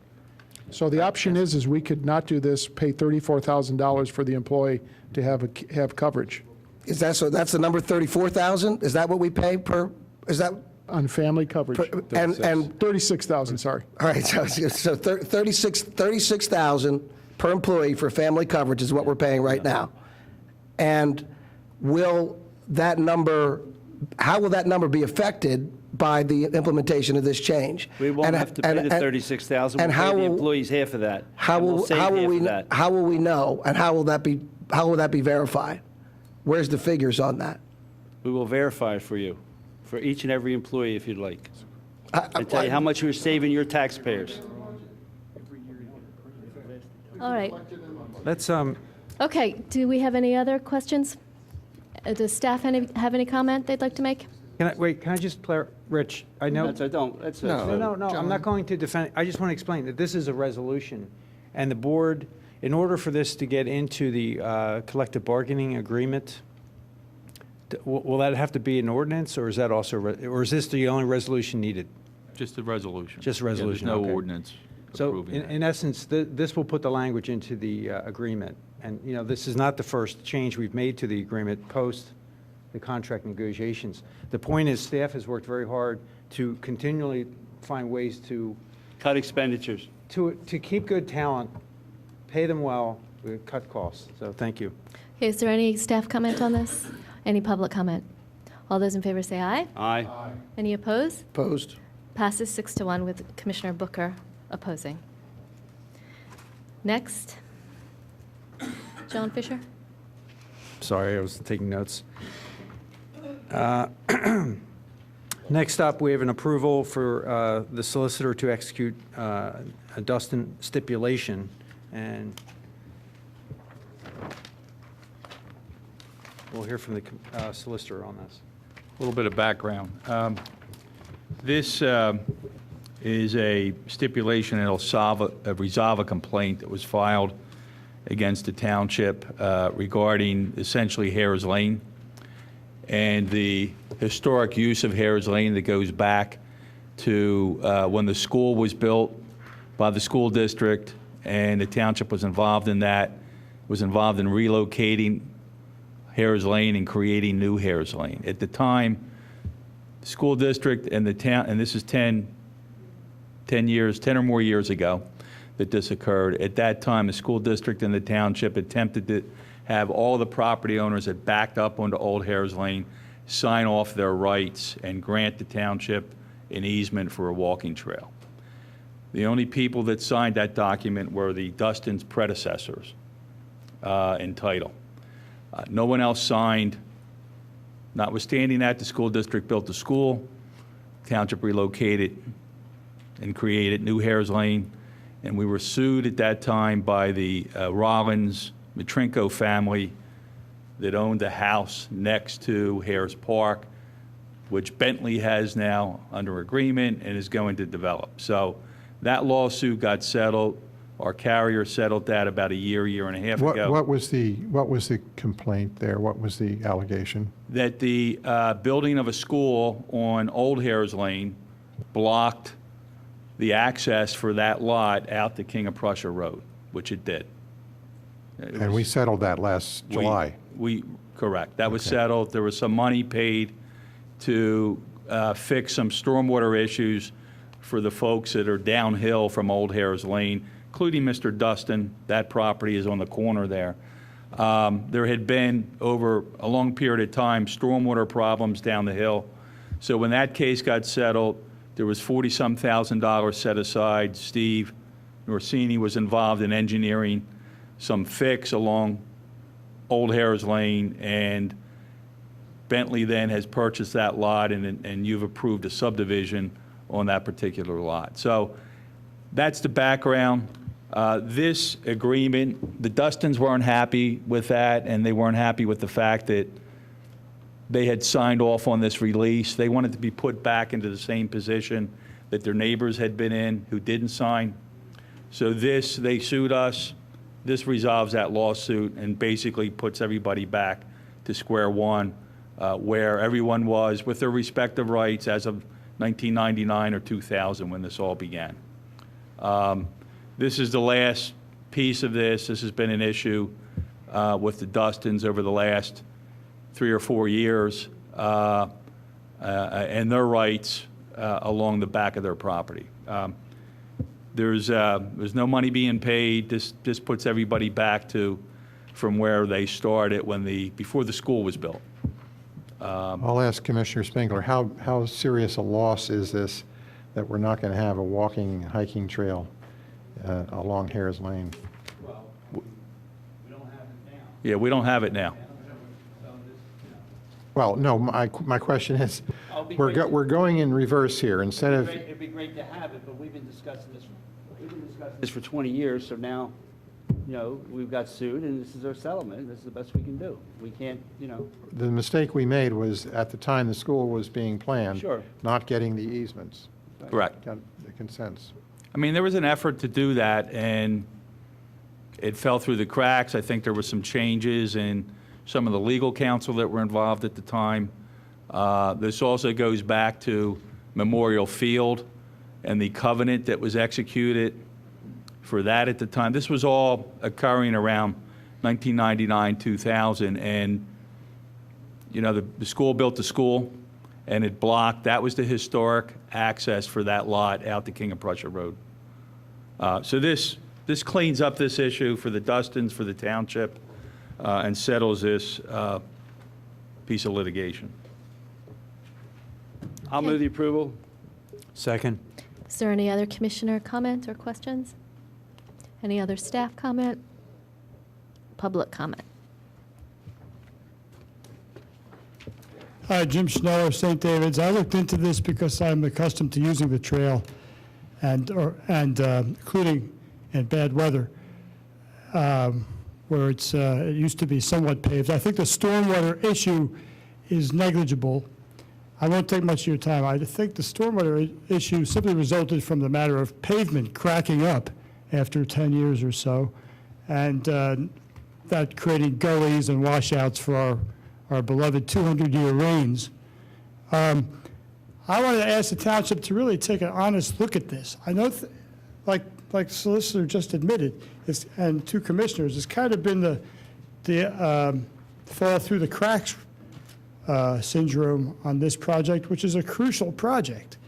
So the option is we could not do this, pay $34,000 for the employee to have coverage Is that so? That's the number 34,000. Is that what we pay per? Is that on family coverage. and 36,000, sorry. all right? So 36,000 per employee for family coverage is what we're paying right now. And will that number? How will that number be affected by the implementation of this change. We won't And- have to pay the and- $36,000. We'll and pay how the will- employees half of that. How and we'll will, save how will half we, of that. how will we know, and how will that be verified? Where's the figures on that? We will verify it for you, for each and every employee if you'd like. And tell you how much we're saving your taxpayers. All right. Let's, Okay, do we have any other questions? Does staff have any comment they'd like to make? can I just Rich, I know. That's, I don't, that's. No, I'm not going to defend, I just want to explain that this is a resolution, and the board, in order for this to get into the collective bargaining agreement, will that have to be an ordinance, or is that also, or is this the only resolution needed? Just a resolution. Just a resolution, Yeah, there's no okay. ordinance So, approving that. in essence, this will put the language into the agreement, and, you know, this is not the first change we've made to the agreement post the contract negotiations. The point is, staff has worked very hard to continually find ways to Cut expenditures. to keep good talent, pay them well, cut costs. So thank you. Okay, is there any staff comment on this? Any public comment? All those in favor say aye. Aye. Any opposed? Opposed? Passes 6-1 with Commissioner Booker opposing. Next. John Fisher? Sorry, I was taking notes. Next up, we have an approval for the solicitor to execute a Dustin stipulation, and we'll hear from the solicitor on this. A little bit of background. This is a stipulation that'll resolve a complaint that was filed against the township regarding essentially Harris Lane and the historic use of Harris Lane that goes back to when the school was built by the school district, and the township was involved in that, was involved in relocating Harris Lane and creating new Harris Lane. At the time, the school district and the town, and this is 10 or more years ago that this occurred. At that time, the school district and the township attempted to have all the property owners that backed up onto Old Harris Lane sign off their rights and grant the township an easement for a walking trail. The only people that signed that document were the Dustin's predecessors in title. No one else signed. Notwithstanding that, the school district built the school, township relocated and created New Harris Lane, and we were sued at that time by the Rollins Matrinko family that owned a house next to Harris Park, which Bentley has now under agreement and is going to develop. So that lawsuit got settled. Our carrier settled that about a year and a half ago. What was the complaint there? What was the allegation? That the building of a school on Old Harris Lane blocked the access for that lot out to King of Prussia Road, which it did. And we settled that last July. Correct. That was Okay. settled. There was some money paid to fix some stormwater issues for the folks that are downhill from Old Harris Lane, including Mr. Dustin. That property is on the corner there. There had been, over a long period of time, stormwater problems down the hill. So when that case got settled, there was $40-some thousand set aside. Steve Norsini was involved in engineering some fix along Old Harris Lane, and Bentley then has purchased that lot, and you've approved a subdivision on that particular lot. So that's the background. This agreement, the Dustins weren't happy with that, and they weren't happy with the fact that they had signed off on this release. They wanted to be put back into the same position that their neighbors had been in who didn't sign. So this, they sued us. This resolves that lawsuit and basically puts everybody back to square one, where everyone was with their respective rights as of 1999 or 2000 when this all began. This is the last piece of this. This has been an issue with the Dustins over the last 3 or 4 years, and their rights along the back of their property. There's no money being paid. This puts everybody back to from where they started before the school was built. I'll ask Commissioner Spengler, how serious a loss is this that we're not going to have a walking, hiking trail along Hares Lane? Yeah, we don't have it now. Well, no, my question is, we're going in reverse here. Instead of, It'd be great to have it, but we've been discussing this for 20 years, so now, we've got sued, and this is our settlement. This is the best we can do. We can't, the mistake we made was, at the time the school was being planned, Sure. not getting the easements. Correct. Got the consents. I mean, there was an effort to do that, and it fell through the cracks. I think there were some changes in some of the legal counsel that were involved at the time. This also goes back to Memorial Field and the covenant that was executed for that at the time. This was all occurring around 1999, 2000, and, the school built the school, and it blocked, that was the historic access for that lot out to King of Prussia Road. So this cleans up this issue for the Dustins, for the township, and settles this piece of litigation. I'll move the approval. Second. Is there any other commissioner comment or questions? Any other staff comment? Public comment? Hi, Jim Schneller, St. David's. I looked into this because I'm accustomed to using the trail and including in bad weather, where it used to be somewhat paved. I think the stormwater issue is negligible. I won't take much of your time. I think the stormwater issue simply resulted from the matter of pavement cracking up after 10 years or so, and that creating gullies and washouts for our beloved 200-year rains. I wanted to ask the township to really take an honest look at this. I know, like the solicitor just admitted, and two commissioners, it's kind of been the fall through the cracks syndrome on this project, which is a crucial project.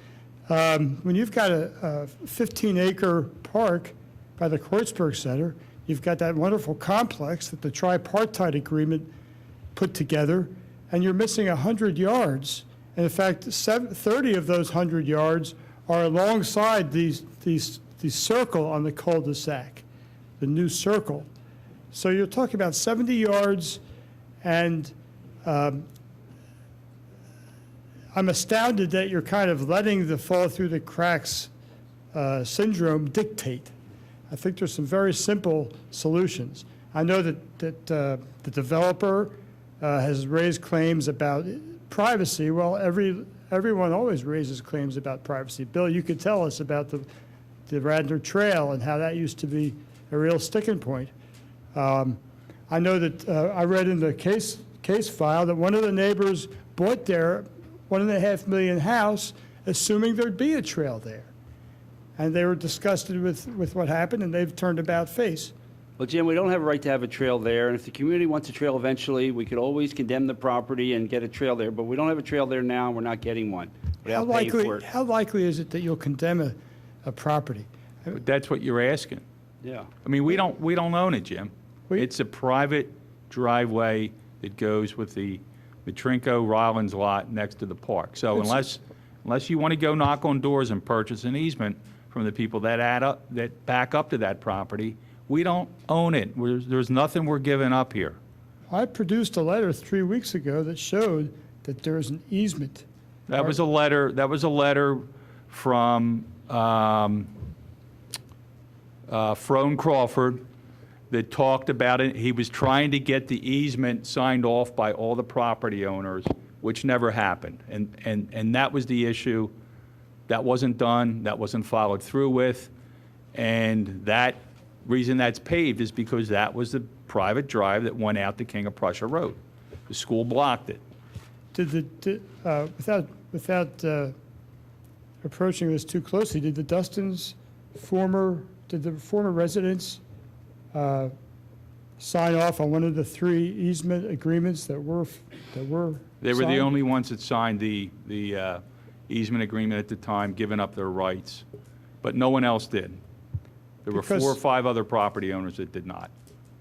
When you've got a 15-acre park by the Kreuzberg Center, you've got that wonderful complex that the tripartite agreement put together, and you're missing 100 yards. And in fact, 30 of those 100 yards are alongside the circle on the cul-de-sac, the new circle. So you're talking about 70 yards, and I'm astounded that you're kind of letting the fall through the cracks syndrome dictate. I think there's some very simple solutions. I know that the developer has raised claims about privacy. Well, everyone always raises claims about privacy. Bill, you could tell us about the Radnor Trail and how that used to be a real sticking point. I know that I read in the case file that one of the neighbors bought their $1.5 million house, assuming there'd be a trail there. And they were disgusted with what happened, and they've turned about face. Well, Jim, we don't have a right to have a trail there, and if the community wants a trail eventually, we could always condemn the property and get a trail there, but we don't have a trail there now, and we're not getting one without paying for it. How likely is it that you'll condemn a property? But that's what you're asking. Yeah. I mean, we don't own it, Jim. It's a private driveway that goes with the Matrinko-Rollins lot next to the park. So unless you want to go knock on doors and purchase an easement from the people that back up to that property, we don't own it. There's nothing we're giving up here. I produced a letter 3 weeks ago that showed that there is an easement. That was a letter from Frone Crawford that talked about it. He was trying to get the easement signed off by all the property owners, which never happened. And that was the issue. That wasn't done. That wasn't followed through with. And that reason that's paved is because that was the private drive that went out to King of Prussia Road. The school blocked it. Without approaching this too closely, did the Dustins former residents sign off on one of the 3 easement agreements that were They were the signed? only ones that signed the easement agreement at the time, giving up their rights, but no one else did. There were 4 or 5 other property owners that did not,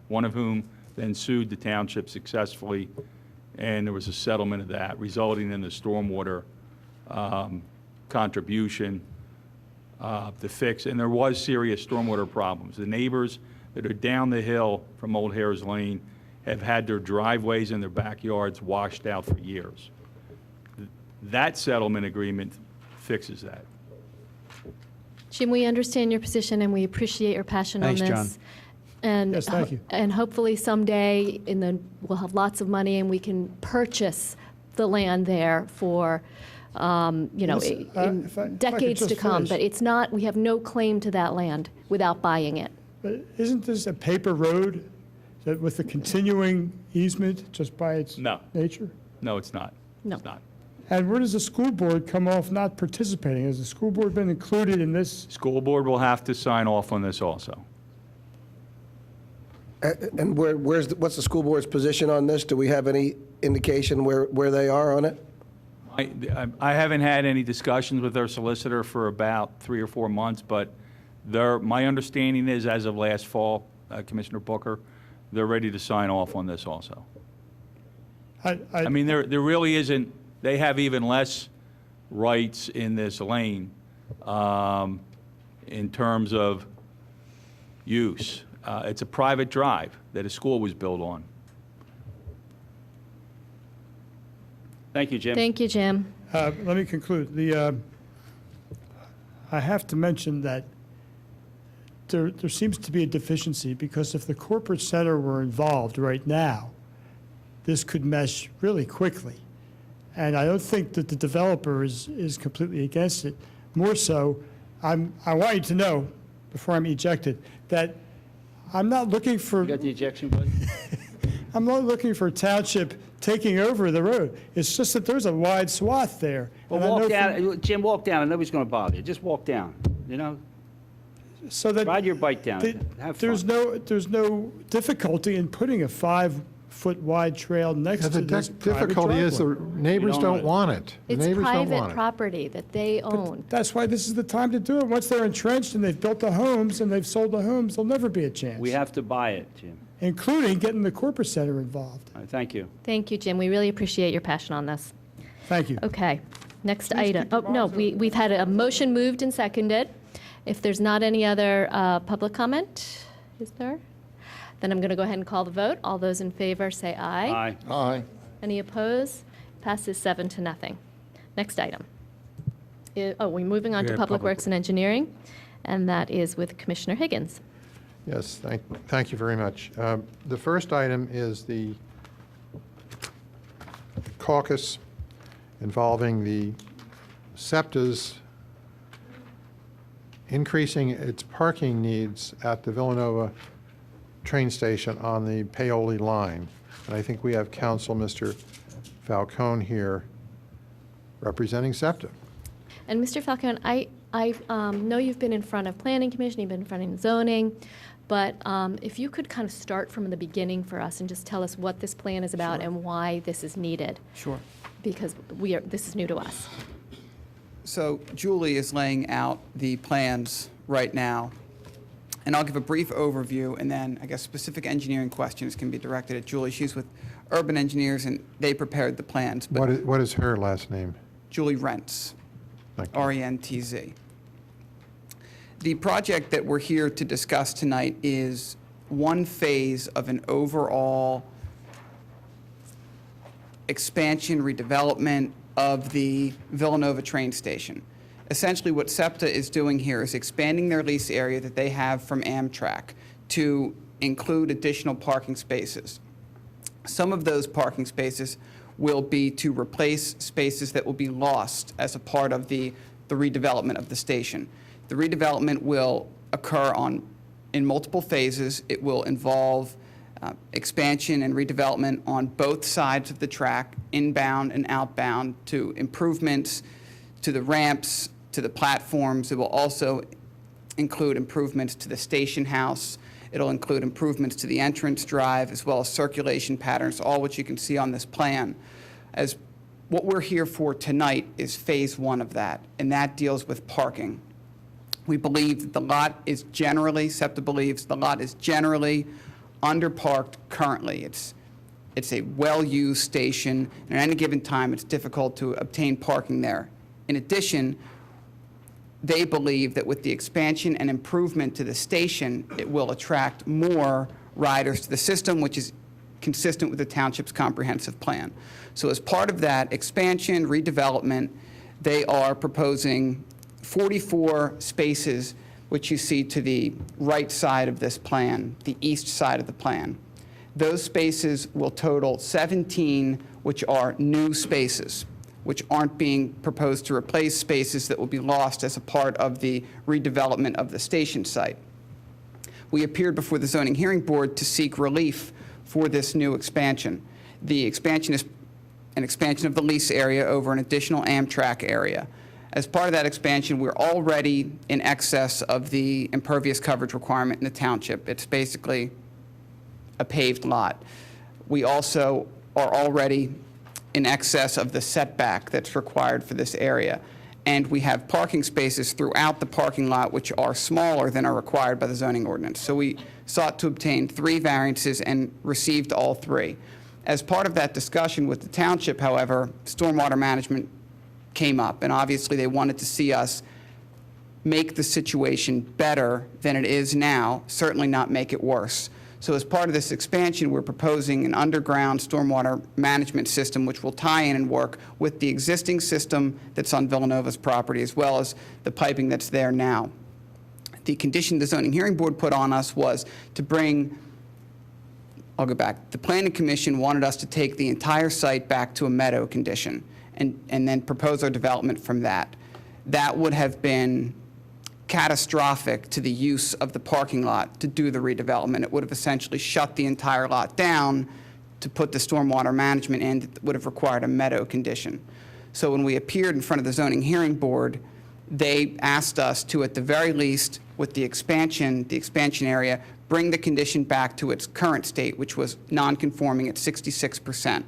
one of whom then sued the township successfully and there was a settlement of that, resulting in the stormwater contribution to fix, and there was serious stormwater problems. The neighbors that are down the hill from Old Hares Lane have had their driveways and their backyards washed out for years. That settlement agreement fixes that. Jim, we understand your position, and we appreciate your passion on Thanks, this. John. And Yes, thank you. And hopefully someday, we'll have lots of money, and we can purchase the land there for, Listen, if I could decades to just come. finish. But it's not, we have no claim to that land without buying it. But isn't this a paper road that with a continuing easement just by its No. nature? No, it's not. No. It's not. And where does the school board come off not participating? Has the school board been included in this? School board will have to sign off on this also. And what's the school board's position on this? Do we have any indication where they are on it? I haven't had any discussions with their solicitor for about 3 or 4 months, but my understanding is, as of last fall, Commissioner Booker, they're ready to sign off on this also. I mean, there really isn't, they have even less rights in this lane in terms of use. It's a private drive that a school was built on. Thank you, Jim. Thank you, Jim. Let me conclude. I have to mention that there seems to be a deficiency, because if the corporate center were involved right now, this could mesh really quickly. And I don't think that the developer is completely against it. More so, I want you to know, before I'm ejected, that I'm not looking for, You got the ejection button? I'm not looking for Township taking over the road. It's just that there's a wide swath there. Well, And I know walk from- down, Jim, walk down, and nobody's going to bother you. Just walk down, you know? So that. Ride your bike down. Have fun. There's no difficulty in putting a 5-foot wide trail next The to this private difficulty is the driveway. neighbors You don't don't want it. The It's neighbors don't private want it. property that they own. That's why this is the time to do it. Once they're entrenched and they've built the homes and they've sold the homes, there'll never be a chance. We have to buy it, Jim. Including getting the corporate center involved. All right, thank you. Thank you, Jim. We really appreciate your passion on this. Thank you. Okay, next Please item. keep Oh, your no, mouths we've had a motion moved and seconded. If there's not any other public comment, is there? Then I'm going to go ahead and call the vote. All those in favor say aye. Aye. Aye. Any opposed? Passes 7-0. Next item. We're moving on to Yeah, Public Public Works and Engineering, and that is with Commissioner Higgins. Yes, thank you very much. The first item is the caucus involving the Septa's increasing its parking needs at the Villanova train station on the Paoli line. And I think we have Counsel Mr. Falcone here representing Septa. And Mr. Falcone, I know you've been in front of Planning Commission, you've been in front of zoning, but if you could kind of start from the beginning for us and just tell us what this plan is about and why this is needed, Sure. because this is new to us. So Julie is laying out the plans right now, and I'll give a brief overview, and then I guess specific engineering questions can be directed at Julie. She's with Urban Engineers, and they prepared the plans. But What is her last name? Julie Rentz, Thank you. R-E-N-T-Z. The project that we're here to discuss tonight is one phase of an overall expansion, redevelopment of the Villanova train station. Essentially, what Septa is doing here is expanding their lease area that they have from Amtrak to include additional parking spaces. Some of those parking spaces will be to replace spaces that will be lost as a part of the redevelopment of the station. The redevelopment will occur in multiple phases. It will involve expansion and redevelopment on both sides of the track, inbound and outbound, to improvements to the ramps, to the platforms. It will also include improvements to the station house. It'll include improvements to the entrance drive, as well as circulation patterns, all which you can see on this plan. As what we're here for tonight is phase one of that, and that deals with parking. We believe that the lot is generally, SEPTA believes the lot is generally underparked currently. It's It's a well-used station, and at any given time, it's difficult to obtain parking there. In addition, they believe that with the expansion and improvement to the station, it will attract more riders to the system, which is consistent with the township's comprehensive plan. So as part of that expansion, redevelopment, they are proposing 44 spaces, which you see to the right side of this plan, the east side of the plan. Those spaces will total 17, which are new spaces, which aren't being proposed to replace spaces that will be lost as a part of the redevelopment of the station site. We appeared before the Zoning Hearing Board to seek relief for this new expansion. The expansion is an expansion of the lease area over an additional Amtrak area. As part of that expansion, we're already in excess of the impervious coverage requirement in the township. It's basically a paved lot. We also are already in excess of the setback that's required for this area. And we have parking spaces throughout the parking lot which are smaller than are required by the zoning ordinance. So we sought to obtain 3 variances and received all 3. As part of that discussion with the township, however, stormwater management came up, and obviously they wanted to see us make the situation better than it is now, certainly not make it worse. So as part of this expansion, we're proposing an underground stormwater management system which will tie in and work with the existing system that's on Villanova's property as well as the piping that's there now. The condition the Zoning Hearing Board put on us was to bring, I'll go back, the Planning Commission wanted us to take the entire site back to a meadow condition and then propose our development from that. That would have been catastrophic to the use of the parking lot to do the redevelopment. It would have essentially shut the entire lot down to put the stormwater management in. That would have required a meadow condition. So when we appeared in front of the Zoning Hearing Board, they asked us to, at the very least, with the expansion area, bring the condition back to its current state, which was non-conforming at 66%.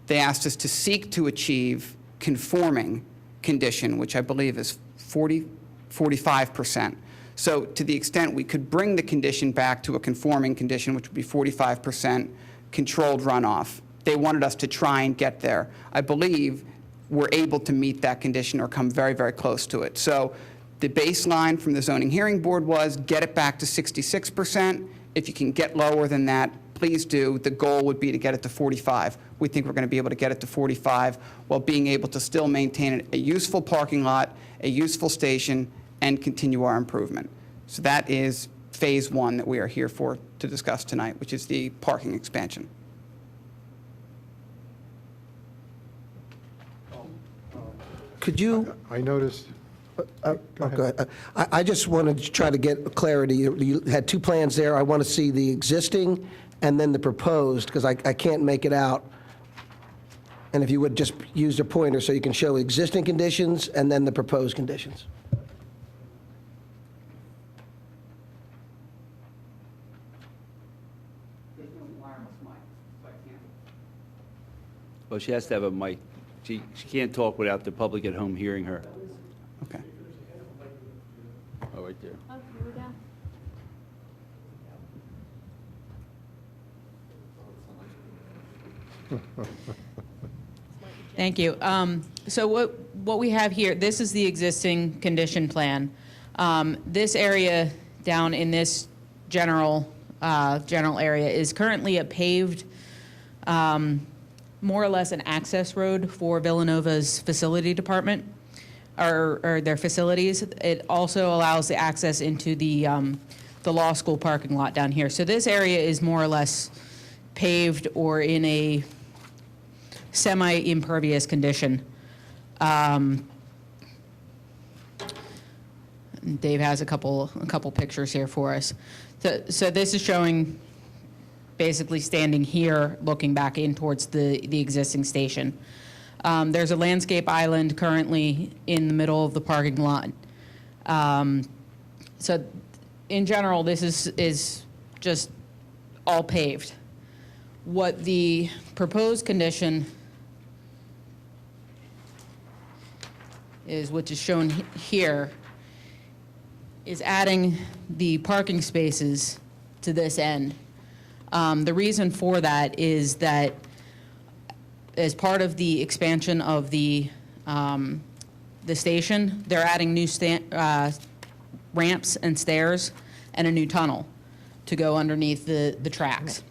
They asked us to seek to achieve conforming condition, which I believe is 45%. So to the extent we could bring the condition back to a conforming condition, which would be 45% controlled runoff, they wanted us to try and get there. I believe we're able to meet that condition or come very, very close to it. So the baseline from the Zoning Hearing Board was get it back to 66%. If you can get lower than that, please do. The goal would be to get it to 45. We think we're going to be able to get it to 45 while being able to still maintain a useful parking lot, a useful station, and continue our improvement. So that is phase 1 that we are here for to discuss tonight, which is the parking expansion. Could you? I noticed. Go ahead. I just wanted to try to get clarity. You had 2 plans there. I want to see the existing and then the proposed, because I can't make it out. And if you would just use your pointer so you can show existing conditions and then the proposed conditions. There's no wireless mic, so I can't. Well, she has to have a mic. She can't talk without the public at home hearing her. Okay. Oh, right there. Oh, here we go. Thank you. So what we have here, this is the existing condition plan. This area down in this general area is currently a paved, more or less an access road for Villanova's facility department, or their facilities. It also allows the access into the law school parking lot down here. So this area is more or less paved or in a semi-impervious condition. Dave has a couple pictures here for us. So this is showing basically standing here, looking back in towards the existing station. There's a landscape island currently in the middle of the parking lot. So in general, this is just all paved. What the proposed condition is, which is shown here, is adding the parking spaces to this end. The reason for that is that as part of the expansion of the station, they're adding new ramps and stairs and a new tunnel to go underneath the tracks.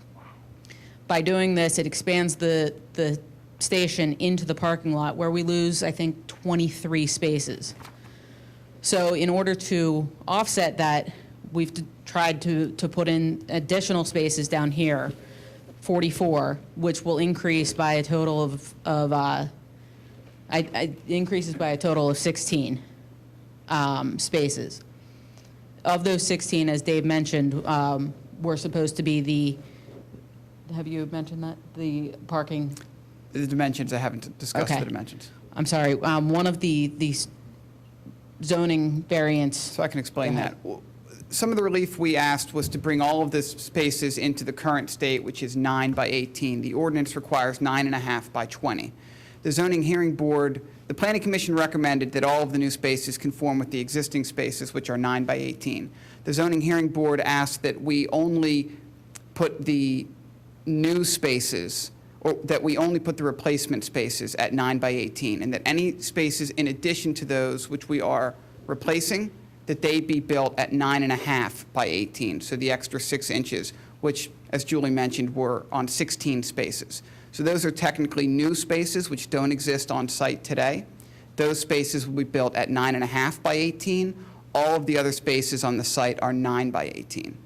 By doing this, it expands the station into the parking lot where we lose, I think, 23 spaces. So in order to offset that, we've tried to put in additional spaces down here, 44, which will increase by a total of increases by a total of 16 spaces. Of those 16, as Dave mentioned, were supposed to be have you mentioned that? The parking? The dimensions, I haven't discussed Okay. the dimensions. I'm sorry, one of the zoning variants. So I can explain that. Some of the relief we asked was to bring all of the spaces into the current state, which is 9 by 18. The ordinance requires 9.5 by 20. The zoning hearing board, the planning commission recommended that all of the new spaces conform with the existing spaces, which are 9 by 18. The zoning hearing board asked that we only put the new spaces, or that we only put the replacement spaces at 9 by 18, and that any spaces in addition to those which we are replacing, that they be built at 9.5 by 18, so the extra 6 inches, which, as Julie mentioned, were on 16 spaces. So those are technically new spaces which don't exist on site today. Those spaces will be built at 9.5 by 18. All of the other spaces on the site are 9 by 18,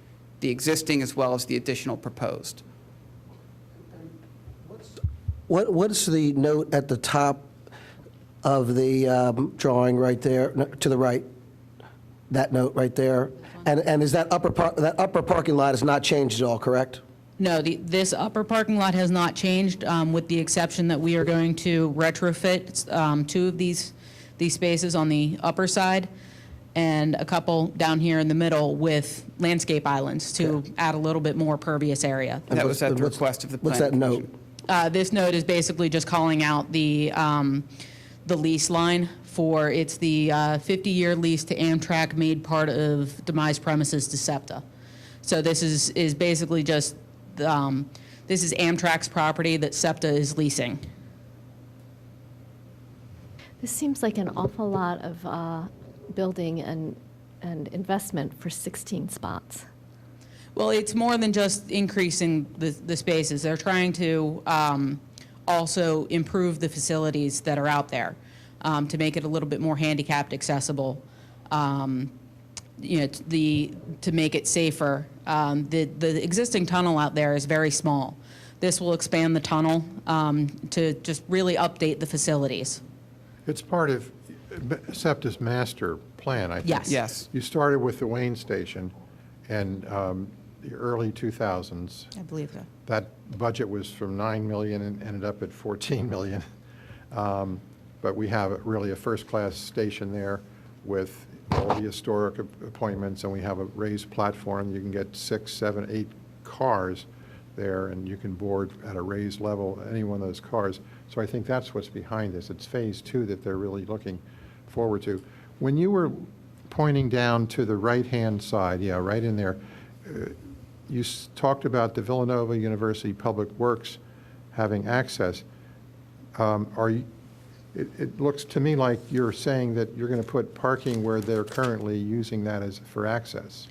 the existing as well as the additional proposed. What's the note at the top of the drawing right there, no, to the right? That note right there? And is that upper parking lot is not changed at all, correct? No, this upper parking lot has not changed, with the exception that we are going to retrofit 2 of these spaces on the upper side and a couple down here in the middle with landscape islands to add a little bit more pervious area. That was at the request of the What's that planning note? commission. This note is basically just calling out the lease line for, it's the 50-year lease to Amtrak made part of demise premises to Septa. So this is basically just, this is Amtrak's property that Septa is leasing. This seems like an awful lot of building and investment for 16 spots. Well, it's more than just increasing the spaces. They're trying to also improve the facilities that are out there to make it a little bit more handicapped accessible, you know, to make it safer. The existing tunnel out there is very small. This will expand the tunnel to just really update the facilities. It's part of SEPTA's master plan, I think. Yes. Yes. You started with the Wayne Station in the early 2000s. I believe so. That budget was from 9 million and ended up at 14 million. But we have really a first-class station there with all the historic appointments, and we have a raised platform. You can get 6, 7, 8 cars there, and you can board at a raised level any one of those cars. So I think that's what's behind this. It's phase 2 that they're really looking forward to. When you were pointing down to the right-hand side, yeah, right in there, you talked about the Villanova University Public Works having access. It looks to me like you're saying that you're going to put parking where they're currently using that as for access.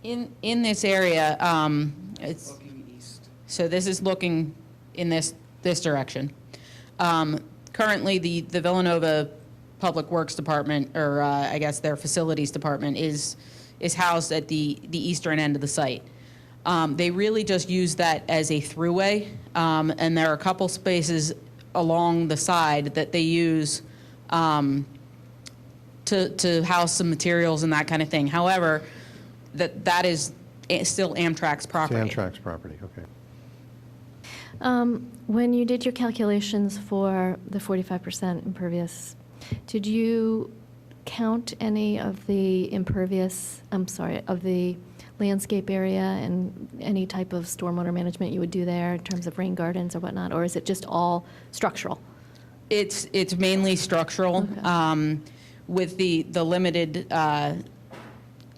In this area, it's so this is looking in this direction. Currently, the Villanova Public Works Department, or I guess their facilities department, is housed at the eastern end of the site. They really just use that as a throughway, and there are a couple spaces along the side that they use to house some materials and that kind of thing. However, that is still Amtrak's property. It's Amtrak's property, okay. When you did your calculations for the 45% impervious, did you count any of the impervious, of the landscape area and any type of stormwater management you would do there in terms of rain gardens or whatnot, or is it just all structural? It's mainly structural. Okay. With the limited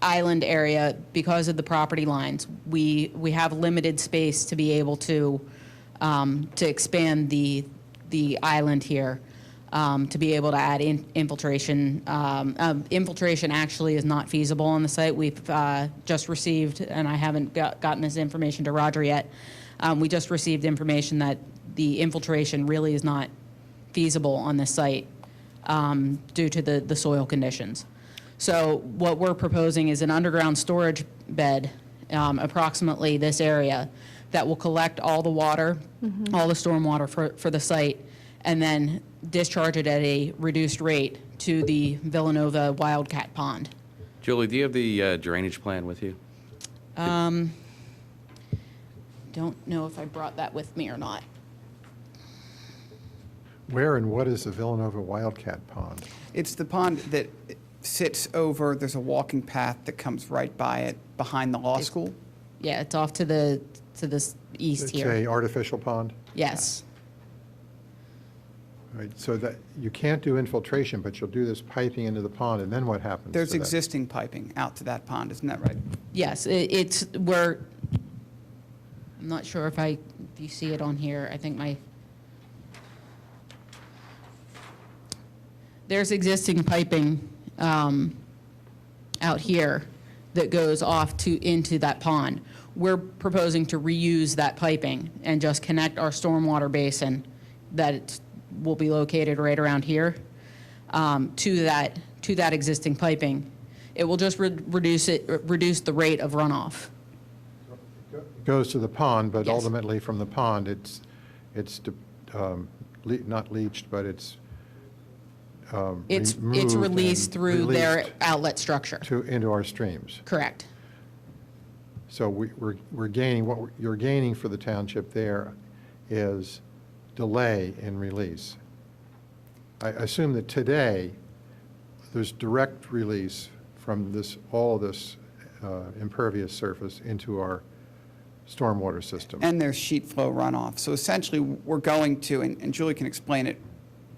island area, because of the property lines, we have limited space to be able to expand the island here, to be able to add infiltration. Infiltration actually is not feasible on the site. We've just received, and I haven't gotten this information to Roger yet, we just received information that the infiltration really is not feasible on this site due to the soil conditions. So what we're proposing is an underground storage bed, approximately this area, that will collect all the water, all the storm water for the site, and then discharge it at a reduced rate to the Villanova Wildcat Pond. Julie, do you have the drainage plan with you? Don't know if I brought that with me or not. Where and what is the Villanova Wildcat Pond? It's the pond that sits over, there's a walking path that comes right by it, behind the law school. Yeah, it's off to the east It's here. a artificial pond? Yes. Right, so that, you can't do infiltration, but you'll do this piping into the pond, and then what happens There's to that? existing piping out to that pond, isn't that right? Yes, I'm not sure if you see it on here. I think there's existing piping out here that goes off into that pond. We're proposing to reuse that piping and just connect our stormwater basin that will be located right around here to that existing piping. It will just reduce the rate of runoff. It goes to the pond, but Yes. ultimately from the pond, it's not leached, but it's It's removed released and through their released outlet structure. into our streams. Correct. So we're gaining, what you're gaining for the township there is delay in release. I assume that today, there's direct release from all of this impervious surface into our stormwater system. And there's sheet flow runoff. So essentially, we're going to, and Julie can explain it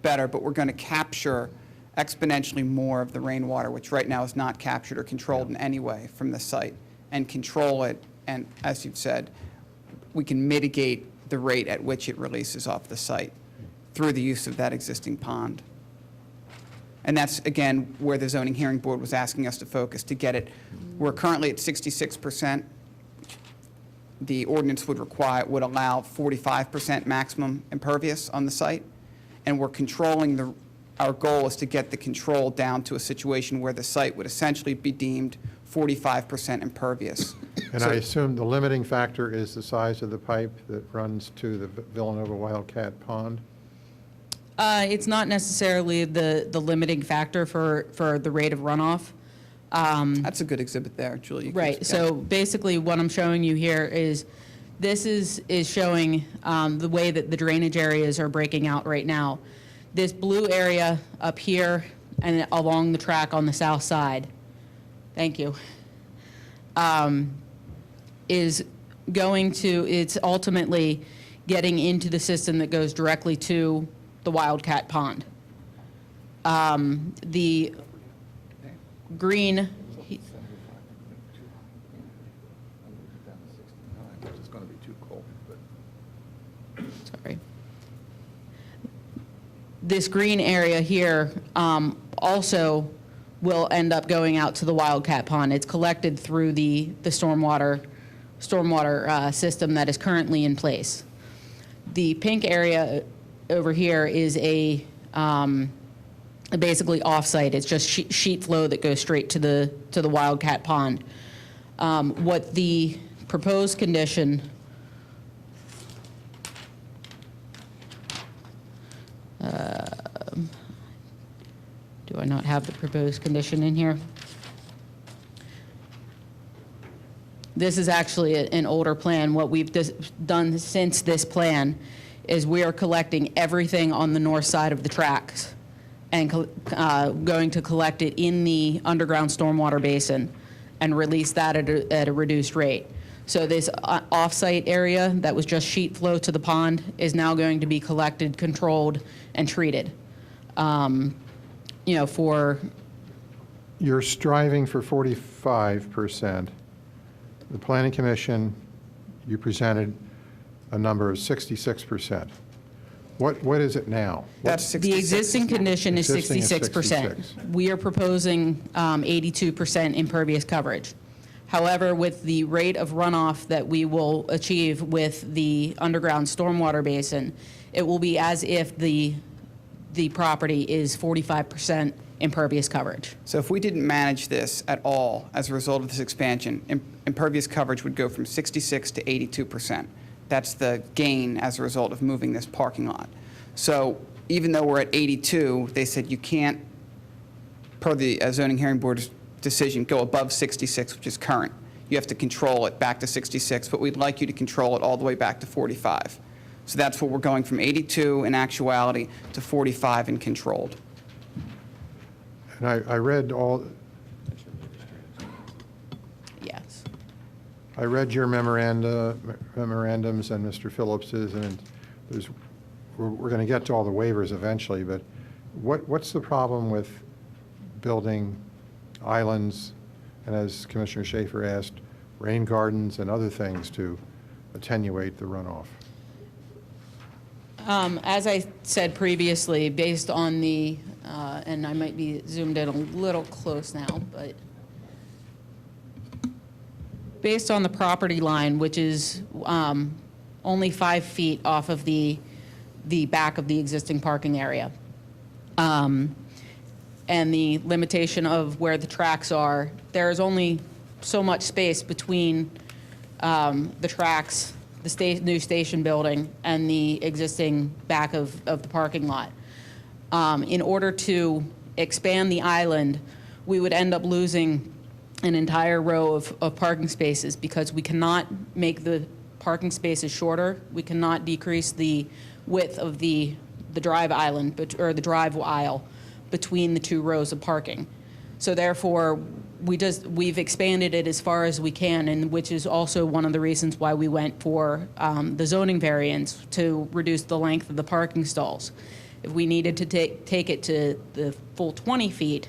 better, but we're going to capture exponentially more of the rainwater, which right now is not captured or controlled in any way from the site, and control it. And as you've said, we can mitigate the rate at which it releases off the site through the use of that existing pond. And that's, again, where the zoning hearing board was asking us to focus to get it. We're currently at 66%. The ordinance would allow 45% maximum impervious on the site. And we're controlling our goal is to get the control down to a situation where the site would essentially be deemed 45% impervious. And I assume the limiting factor is the size of the pipe that runs to the Villanova Wildcat Pond? It's not necessarily the limiting factor for the rate of runoff. That's a good exhibit there, Julie. You can Right, so basically what I'm showing you here is, this is showing the way that the drainage areas are breaking out right now. This blue area up here and along the track on the south side, thank you, is going to, it's ultimately getting into the system that goes directly to the Wildcat Pond. The green, It's going to be too cold, but sorry. This green area here also will end up going out to the Wildcat Pond. It's collected through the stormwater system that is currently in place. The pink area over here is basically off-site. It's just sheet flow that goes straight to the Wildcat Pond. What the proposed condition do I not have the proposed condition in here? This is actually an older plan. What we've done since this plan is we are collecting everything on the north side of the tracks and going to collect it in the underground stormwater basin and release that at a reduced rate. So this off-site area that was just sheet flow to the pond is now going to be collected, controlled, and treated, for you're striving for 45%. The Planning Commission, you presented a number of 66%. What is it now? That's The existing condition is Existing is 66%. 66. We are proposing 82% impervious coverage. However, with the rate of runoff that we will achieve with the underground stormwater basin, it will be as if the property is 45% impervious coverage. So if we didn't manage this at all as a result of this expansion, impervious coverage would go from 66 to 82%. That's the gain as a result of moving this parking lot. So even though we're at 82, they said you can't, per the zoning hearing board's decision, go above 66, which is current. You have to control it back to 66, but we'd like you to control it all the way back to 45. So that's what we're going from 82 in actuality to 45 in controlled. And I read all, Yes. I read your memorandums and Mr. Phillips's, and we're going to get to all the waivers eventually, but what's the problem with building islands, and as Commissioner Schaefer asked, rain gardens and other things to attenuate the runoff? As I said previously, based on the, and I might be zoomed in a little close now, but based on the property line, which is only 5 feet off of the back of the existing parking area, and the limitation of where the tracks are, there is only so much space between the tracks, the new station building, and the existing back of the parking lot. In order to expand the island, we would end up losing an entire row of parking spaces because we cannot make the parking spaces shorter. We cannot decrease the width of the drive island, or the drive aisle between the 2 rows of parking. So therefore, we've expanded it as far as we can, and which is also one of the reasons why we went for the zoning variance to reduce the length of the parking stalls. If we needed to take it to the full 20 feet,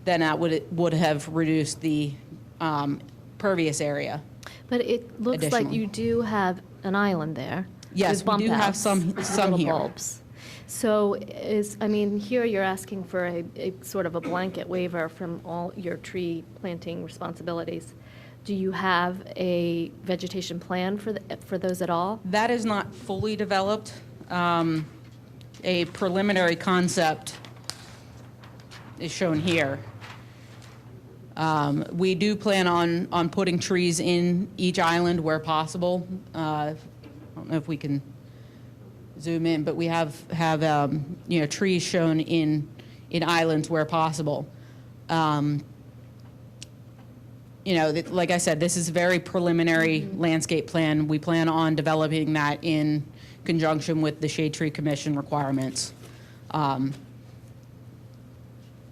then that would have reduced the pervious area. But it looks like Additionally. you do have an island there. Yes, with we bump do have outs some with little here. bulbs. So here you're asking for a sort of a blanket waiver from all your tree planting responsibilities. Do you have a vegetation plan for those at all? That is not fully developed. A preliminary concept is shown here. We do plan on putting trees in each island where possible. I don't know if we can zoom in, but we have trees shown in islands where possible. Like I said, this is a very preliminary landscape plan. We plan on developing that in conjunction with the Shade Tree Commission requirements.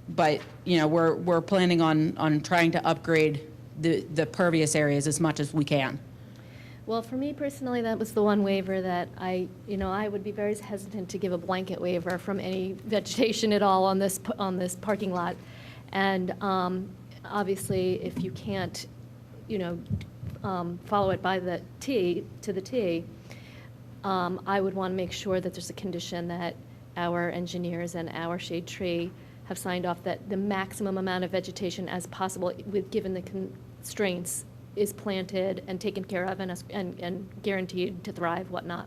But we're planning on trying to upgrade the pervious areas as much as we can. Well, for me personally, that was the one waiver that I would be very hesitant to give a blanket waiver from any vegetation at all on this parking lot. And obviously, if you can't, follow it by the T, I would want to make sure that there's a condition that our engineers and our shade tree have signed off that the maximum amount of vegetation as possible, given the constraints, is planted and taken care of and guaranteed to thrive, whatnot.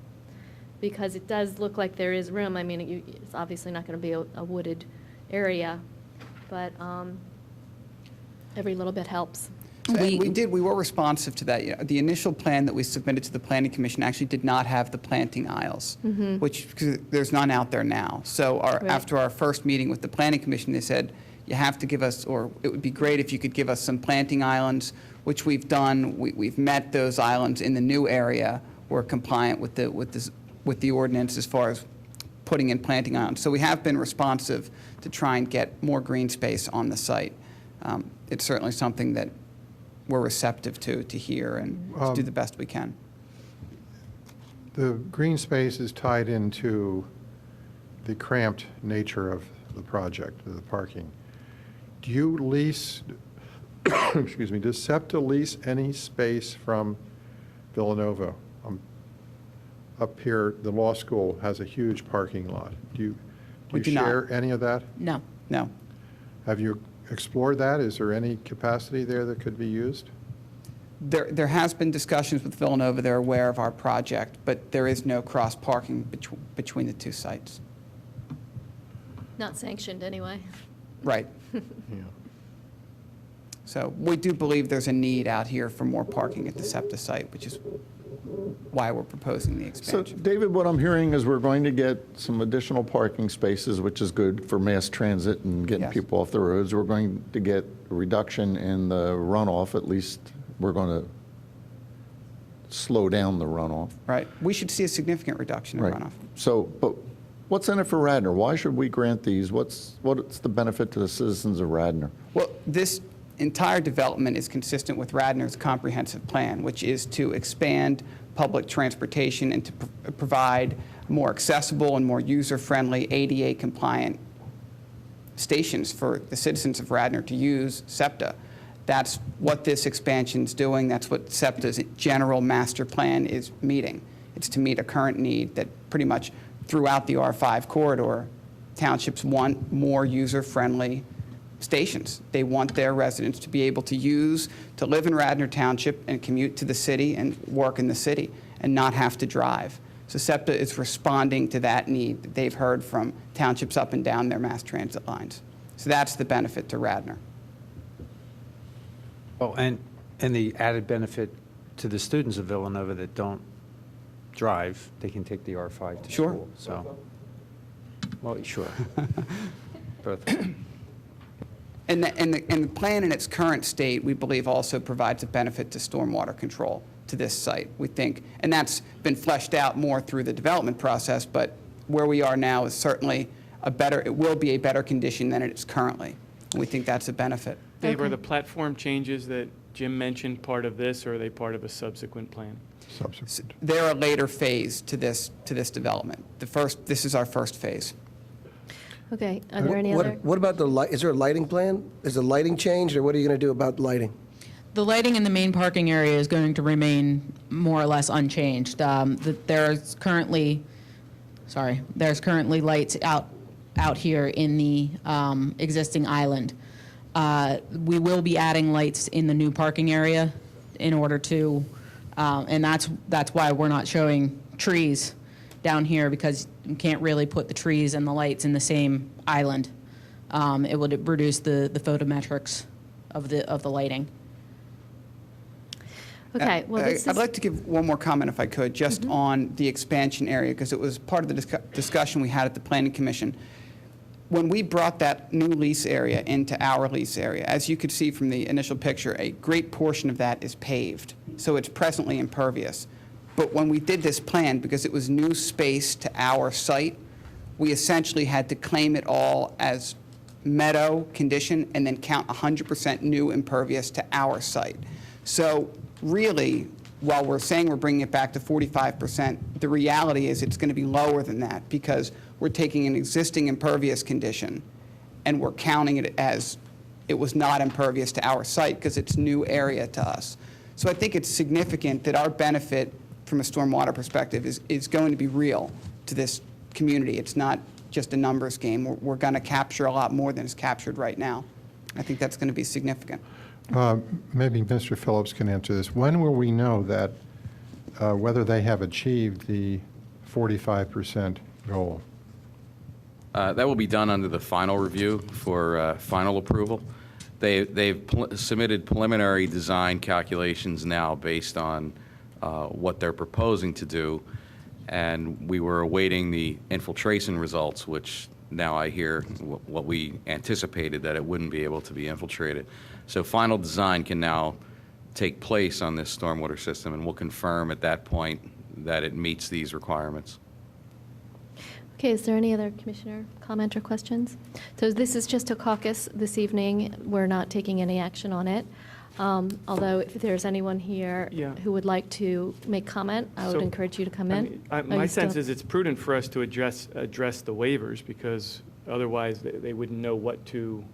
Because it does look like there is room. I mean, it's obviously not going to be a wooded area, but every little bit helps. We were responsive to that. The initial plan that we submitted to the Planning Commission actually did not have the planting aisles, because there's none out there now. So after our first meeting with the Planning Commission, they said, you have to give us, or it would be great if you could give us some planting islands, which we've done. We've met those islands in the new area. We're compliant with the ordinance as far as putting in planting islands. So we have been responsive to try and get more green space on the site. It's certainly something that we're receptive to hear and to do the best we can. The green space is tied into the cramped nature of the project, of the parking. Do you lease, excuse me, does Septa lease any space from Villanova? Up here, the law school has a huge parking lot. Do We you do not. share any of that? No. No. Have you explored that? Is there any capacity there that could be used? There has been discussions with Villanova. They're aware of our project, but there is no cross-parking between the two sites. Not sanctioned, anyway. Right. So we do believe there's a need out here for more parking at the Septa site, which is why we're proposing the So, expansion. David, what I'm hearing is we're going to get some additional parking spaces, which is good for mass transit and getting Yes. people off the roads. We're going to get a reduction in the runoff, at least we're going to slow down the runoff. Right. We should see a significant reduction in Right. runoff. So, but what's in it for Radnor? Why should we grant these? What's the benefit to the citizens of Radnor? Well, this entire development is consistent with Radnor's comprehensive plan, which is to expand public transportation and to provide more accessible and more user-friendly ADA-compliant stations for the citizens of Radnor to use SEPTA. That's what this expansion's doing. That's what SEPTA's general master plan is meeting. It's to meet a current need that pretty much throughout the R5 corridor, townships want more user-friendly stations. They want their residents to be able to live in Radnor Township and commute to the city and work in the city and not have to drive. So SEPTA is responding to that need that they've heard from townships up and down their mass transit lines. So that's the benefit to Radnor. Oh, and the added benefit to the students of Villanova that don't drive, they can take the R5 to Sure. school. So, well, sure. Both. And the plan in its current state, we believe, also provides a benefit to stormwater control to this site, we think. And that's been fleshed out more through the development process, but where we are now is certainly it will be a better condition than it is currently. And we think that's a benefit. Dave, are the platform changes that Jim mentioned part of this, or are they part of a subsequent plan? Subsequent. They're a later phase to this development. This is our first phase. Okay, are there any other? What about the light? Is there a lighting plan? Is the lighting changed, or what are you going to do about lighting? The lighting in the main parking area is going to remain more or less unchanged. There's currently lights out here in the existing island. We will be adding lights in the new parking area in order to, and that's why we're not showing trees down here, because you can't really put the trees and the lights in the same island. It would reduce the photometrics of the lighting. Okay, well, this I'd is, like to give one more comment, if I could, just on the expansion area, because it was part of the discussion we had at the Planning Commission. When we brought that new lease area into our lease area, as you could see from the initial picture, a great portion of that is paved, so it's presently impervious. But when we did this plan, because it was new space to our site, we essentially had to claim it all as meadow condition and then count 100% new impervious to our site. So really, while we're saying we're bringing it back to 45%, the reality is it's going to be lower than that, because we're taking an existing impervious condition and we're counting it as it was not impervious to our site because it's new area to us. So I think it's significant that our benefit from a stormwater perspective is going to be real to this community. It's not just a numbers game. We're going to capture a lot more than is captured right now. I think that's going to be significant. Maybe Mr. Phillips can answer this. When will we know that whether they have achieved the 45% goal? That will be done under the final review for final approval. They've submitted preliminary design calculations now based on what they're proposing to do, and we were awaiting the infiltration results, which now I hear what we anticipated, that it wouldn't be able to be infiltrated. So final design can now take place on this stormwater system, and we'll confirm at that point that it meets these requirements. okay, is there any other commissioner comment or questions? So this is just a caucus this evening. We're not taking any action on it. Although if there's anyone here Yeah. who would like to make comment, I would So, encourage you to come in. My sense is it's prudent for us to address the waivers, because otherwise they wouldn't know what to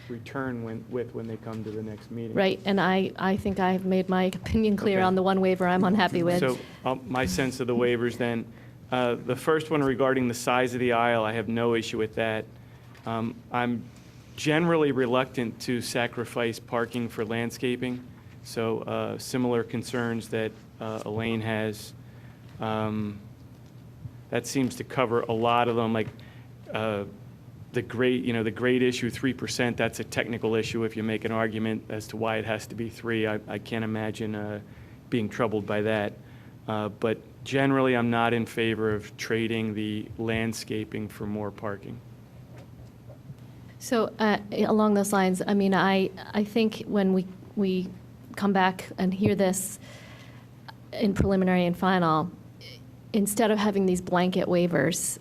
return when they come to the next meeting. Right, and I think I've made my opinion clear Okay. on the one waiver I'm unhappy with. So my sense of the waivers then, the first one regarding the size of the aisle, I have no issue with that. I'm generally reluctant to sacrifice parking for landscaping, so similar concerns that Elaine has. That seems to cover a lot of them, like the grade issue, 3%, that's a technical issue if you make an argument as to why it has to be 3. I can't imagine being troubled by that. But generally, I'm not in favor of trading the landscaping for more parking. So along those lines, I mean, I think when we come back and hear this in preliminary and final, instead of having these blanket waivers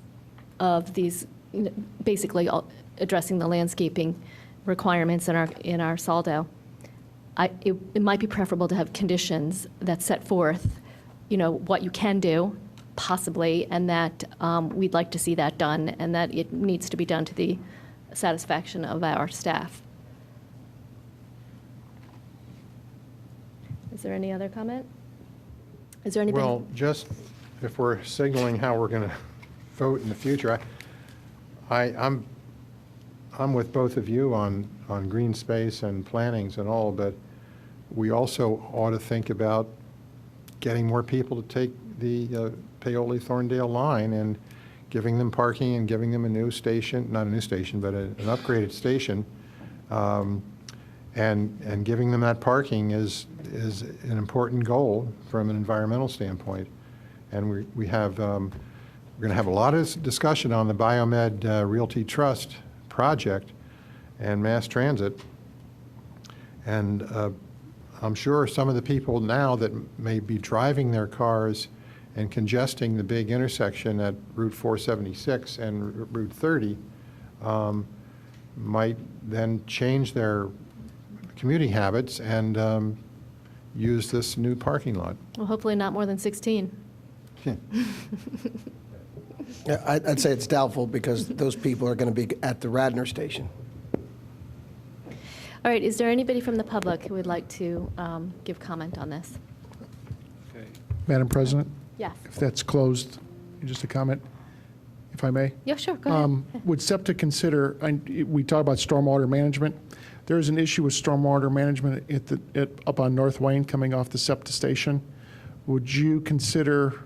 of these, basically addressing the landscaping requirements in our saldo, it might be preferable to have conditions that set forth, what you can do, possibly, and that we'd like to see that done, and that it needs to be done to the satisfaction of our staff. Is there any other comment? Is there anybody? Well, just if we're signaling how we're going to vote in the future, I'm with both of you on green space and plantings and all, but we also ought to think about getting more people to take the Paoli-Thorndale line and giving them parking and giving them a new station, not a new station, but an upgraded station, and giving them that parking is an important goal from an environmental standpoint. And we have, we're going to have a lot of discussion on the Biomed Realty Trust project and mass transit. And I'm sure some of the people now that may be driving their cars and congesting the big intersection at Route 476 and Route 30 might then change their commuting habits and use this new parking lot. Well, hopefully not more than 16. Yeah, I'd say it's doubtful because those people are going to be at the Radnor station. All right, is there anybody from the public who would like to give comment on this? Madam President? Yes. If that's closed, just a comment, if I may. Yeah, sure, go ahead. Would SEPTA consider, we talk about stormwater management. There is an issue with stormwater management up on North Wayne coming off the SEPTA station. Would you consider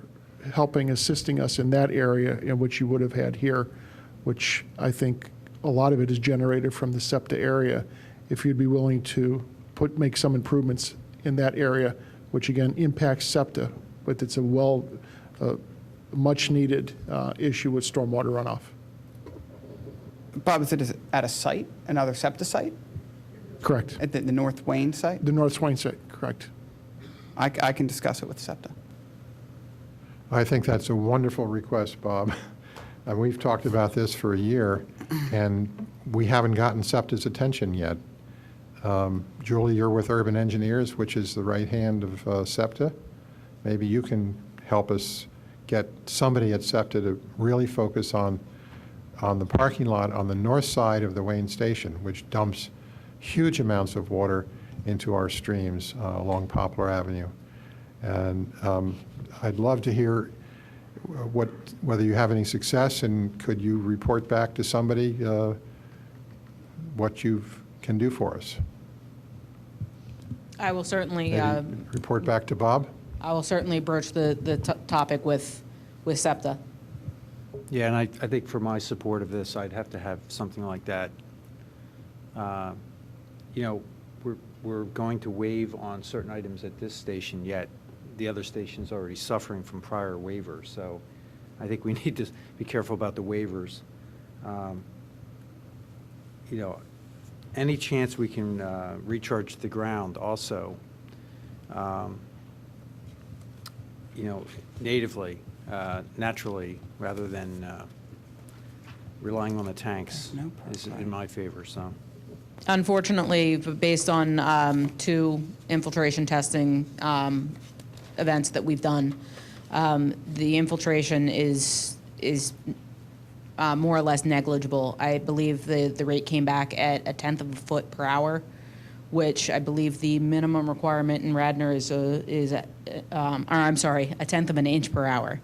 assisting us in that area in which you would have had here, which I think a lot of it is generated from the SEPTA area, if you'd be willing to make some improvements in that area, which again impacts SEPTA, but it's a much needed issue with stormwater runoff. Bob, is it at a site, another SEPTA site? Correct. At the North Wayne site? The North Wayne site, correct. I can discuss it with SEPTA. I think that's a wonderful request, Bob. And we've talked about this for a year, and we haven't gotten SEPTA's attention yet. Julie, you're with Urban Engineers, which is the right hand of SEPTA. Maybe you can help us get somebody at SEPTA to really focus on the parking lot on the north side of the Wayne Station, which dumps huge amounts of water into our streams along Poplar Avenue. And I'd love to hear whether you have any success, and could you report back to somebody what you can do for us? I will certainly. Maybe report back to Bob? I will certainly broach the topic with SEPTA. Yeah, and I think for my support of this, I'd have to have something like that. We're going to waive on certain items at this station, yet the other station's already suffering from prior waivers. So I think we need to be careful about the waivers. Any chance we can recharge the ground also, natively, naturally, rather than relying on the tanks is in my favor, so. Unfortunately, based on 2 infiltration testing events that we've done, the infiltration is more or less negligible. I believe the rate came back at 1/10 of a foot per hour, which I believe the minimum requirement in Radnor is 1/10 of an inch per hour.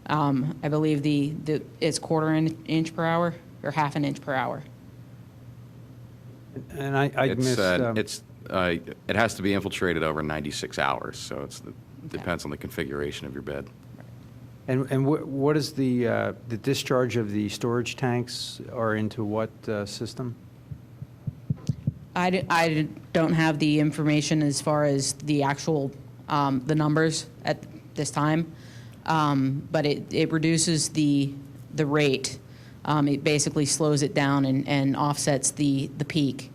I believe it's 1/4 inch per hour or 1/2 an inch per hour. And I missed... It has to be infiltrated over 96 hours, so depends on the configuration of your bed. And what is the discharge of the storage tanks are into what system? I don't have the information as far as the actual, the numbers at this time, but it reduces the rate. It basically slows it down and offsets the peak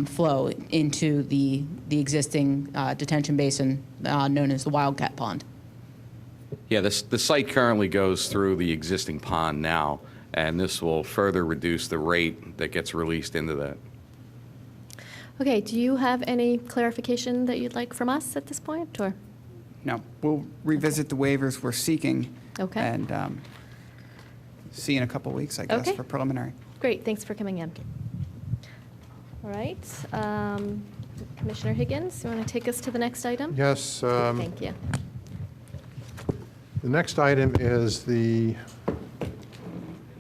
flow into the existing detention basin known as the Wildcat Pond. Yeah, the site currently goes through the existing pond now, and this will further reduce the rate that gets released into that. Okay, do you have any clarification that you'd like from us at this point, or? No, we'll revisit the waivers we're seeking. Okay. And see you in a couple weeks, I guess, Okay. for preliminary. Great, thanks for coming in. All right, Commissioner Higgins, you want to take us to the next item? Yes. Thank you. The next item is the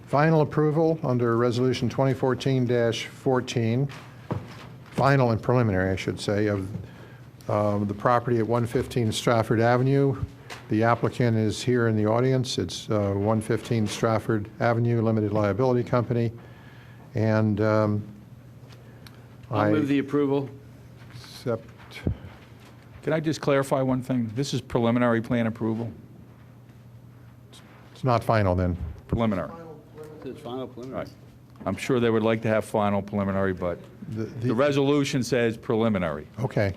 final approval under Resolution 2014-14, final and preliminary, I should say, of the property at 115 Strafford Avenue. The applicant is here in the audience. It's 115 Strafford Avenue Limited Liability Company. And I'll move the approval. Can I just clarify one thing? This is preliminary plan approval? It's not final then. Preliminary. It's final preliminary. I'm sure they would like to have final preliminary, but the resolution says preliminary. Okay.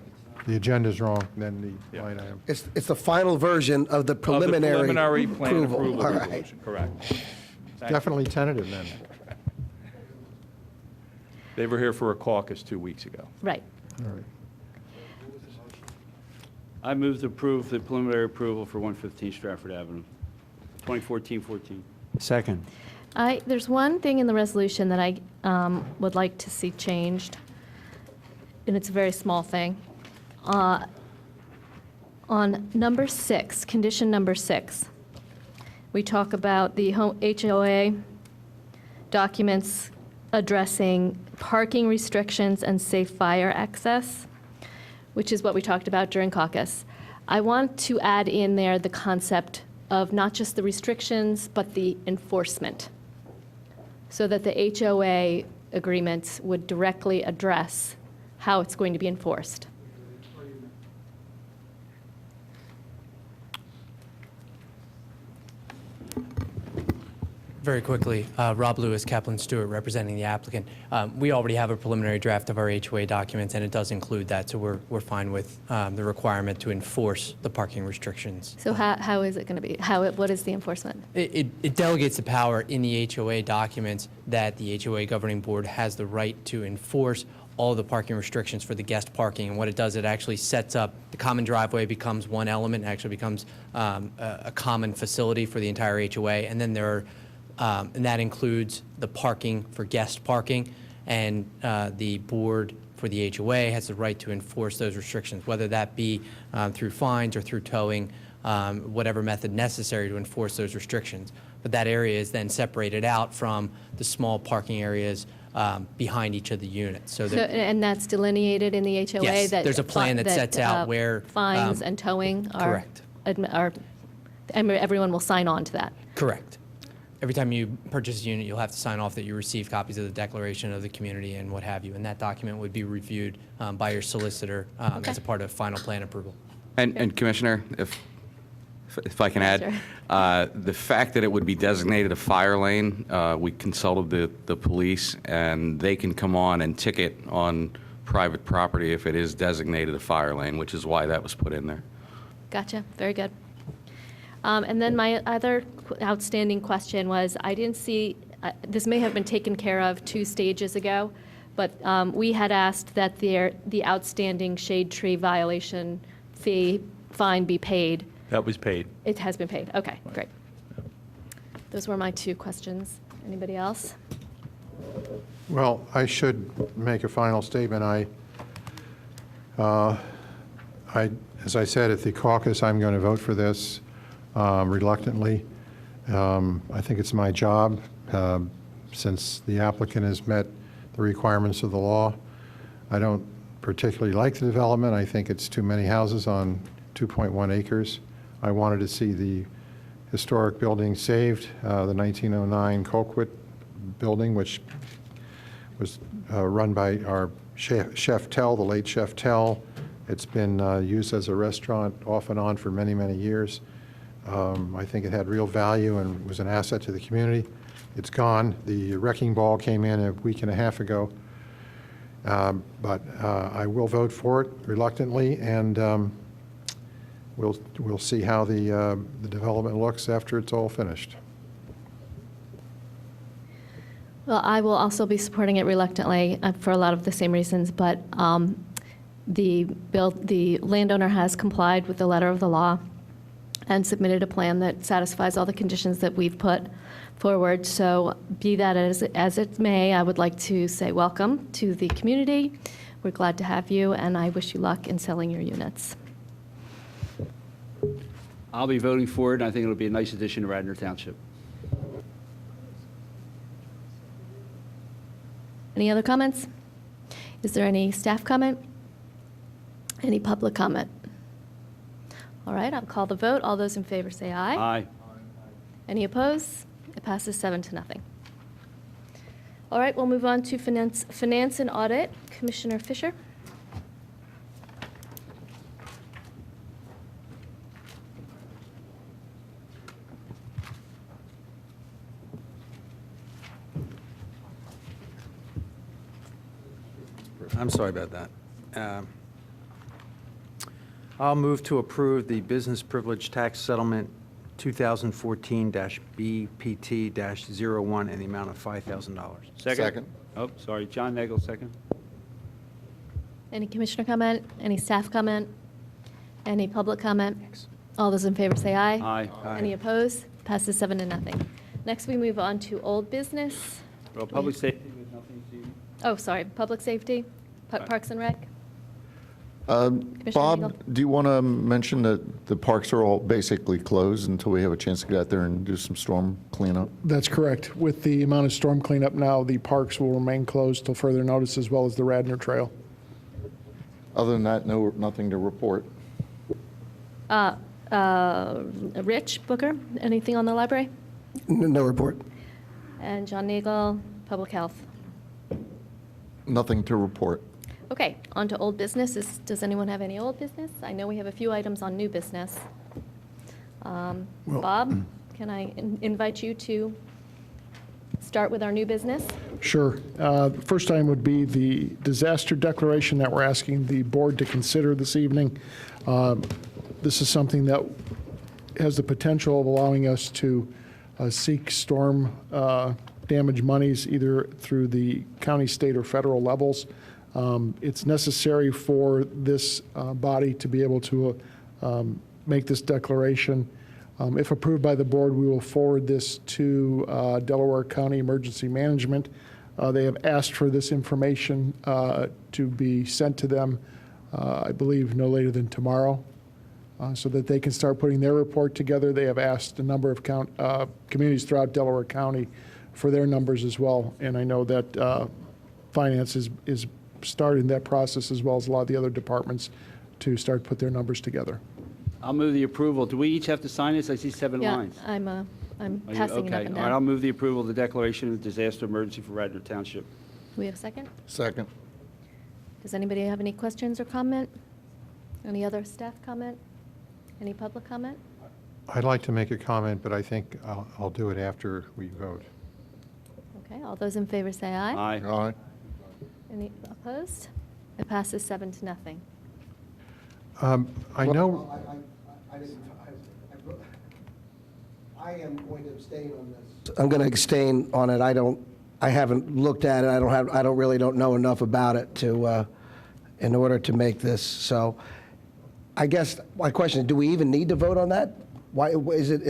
The agenda's wrong, then the line item. It's the final version of the preliminary Preliminary plan approval All right. resolution, correct. Thank Definitely tentative then. you. They were here for a caucus 2 weeks ago. Right. All right. I move to approve the preliminary approval for 115 Strafford Avenue, 2014-14. Second. There's one thing in the resolution that I would like to see changed, and it's a very small thing. On number 6, condition number 6, we talk about the HOA documents addressing parking restrictions and safe fire access, which is what we talked about during caucus. I want to add in there the concept of not just the restrictions, but the enforcement, so that the HOA agreements would directly address how it's going to be enforced. Very quickly, Rob Lewis, Kaplan Stewart, representing the applicant. We already have a preliminary draft of our HOA documents, and it does include that, so we're fine with the requirement to enforce the parking restrictions. So how is it going to be? What is the enforcement? It delegates the power in the HOA documents that the HOA governing board has the right to enforce all the parking restrictions for the guest parking. And what it does, it actually sets up, the common driveway becomes one element, actually becomes a common facility for the entire HOA, and then there are and that includes the parking for guest parking, and the board for the HOA has the right to enforce those restrictions, whether that be through fines or through towing, whatever method necessary to enforce those restrictions. But that area is then separated out from the small parking areas behind each of the units. And that's delineated in the HOA? Yes, that there's a plan that sets out where fines and towing are... Correct. Everyone will sign on to that? Correct. Every time you purchase a unit, you'll have to sign off that you receive copies of the declaration of the community and what have you, and that document would be reviewed by your solicitor as a part of final plan approval. And Commissioner, if I can add, the fact that it would be designated a fire lane, we consulted the police, and they can come on and ticket on private property if it is designated a fire lane, which is why that was put in there. Gotcha, very good. And then my other outstanding question was, I didn't see, this may have been taken care of 2 stages ago, but we had asked that the outstanding shade tree violation fine be paid. That was paid. It has been paid, okay, great. Those were my 2 questions. Anybody else? Well, I should make a final statement. As I said at the caucus, I'm going to vote for this reluctantly. I think it's my job, since the applicant has met the requirements of the law. I don't particularly like the development. I think it's too many houses on 2.1 acres. I wanted to see the historic building saved, the 1909 Colquitt building, which was run by our Chef Tell, the late Chef Tell. It's been used as a restaurant off and on for many, many years. I think it had real value and was an asset to the community. It's gone. The wrecking ball came in a week and a half ago. But I will vote for it reluctantly, and we'll see how the development looks after it's all finished. Well, I will also be supporting it reluctantly for a lot of the same reasons, but the landowner has complied with the letter of the law and submitted a plan that satisfies all the conditions that we've put forward. So be that as it may, I would like to say welcome to the community. We're glad to have you, and I wish you luck in selling your units. I'll be voting for it, and I think it'll be a nice addition to Radnor Township. Any other comments? Is there any staff comment? Any public comment? All right, I'll call the vote. All those in favor say aye. Aye. Any opposed? It passes 7-0. All right, we'll move on to finance and audit. Commissioner Fisher. I'm sorry about that. I'll move to approve the business privilege tax settlement 2014-BPT-01 in the amount of $5,000. Second. Oh, sorry, John Nagel, second. Any commissioner comment? Any staff comment? Any public comment? All those in favor say aye. Aye. Any opposed? Passes 7-0. Next, we move on to old business. Well, public safety with nothing to see. Oh, sorry, public safety, Parks and Rec. Bob, do you want to mention that the parks are all basically closed until we have a chance to get out there and do some storm cleanup? That's correct. With the amount of storm cleanup now, the parks will remain closed till further notice, as well as the Radnor Trail. Other than that, nothing to report. Rich Booker, anything on the library? No report. And John Nagel, Public Health. Nothing to report. Okay, on to old business. Does anyone have any old business? I know we have a few items on new business. Bob, can I invite you to start with our new business? Sure. First item would be the disaster declaration that we're asking the board to consider this evening. This is something that has the potential of allowing us to seek storm damage monies either through the county, state, or federal levels. It's necessary for this body to be able to make this declaration. If approved by the board, we will forward this to Delaware County Emergency Management. They have asked for this information to be sent to them, I believe, no later than tomorrow, so that they can start putting their report together. They have asked a number of communities throughout Delaware County for their numbers as well, and I know that finance is starting that process, as well as a lot of the other departments, to start put their numbers together. I'll move the approval. Do we each have to sign this? I see 7 Yeah, lines. I'm Are you- passing it up okay. and All right, I'll down. move the approval of the declaration of disaster emergency for Radnor Township. Do we have a second? Second. Does anybody have any questions or comment? Any other staff comment? Any public comment? I'd like to make a comment, but I think I'll do it after we vote. Okay, all those in favor say aye. Aye. Aye. Any opposed? It passes 7-0. I know, I am going to abstain on this. I'm going to abstain on it. I haven't looked at it. I don't know enough about it to, in order to make this. So I guess my question is, do we even need to vote on that? Why, is it,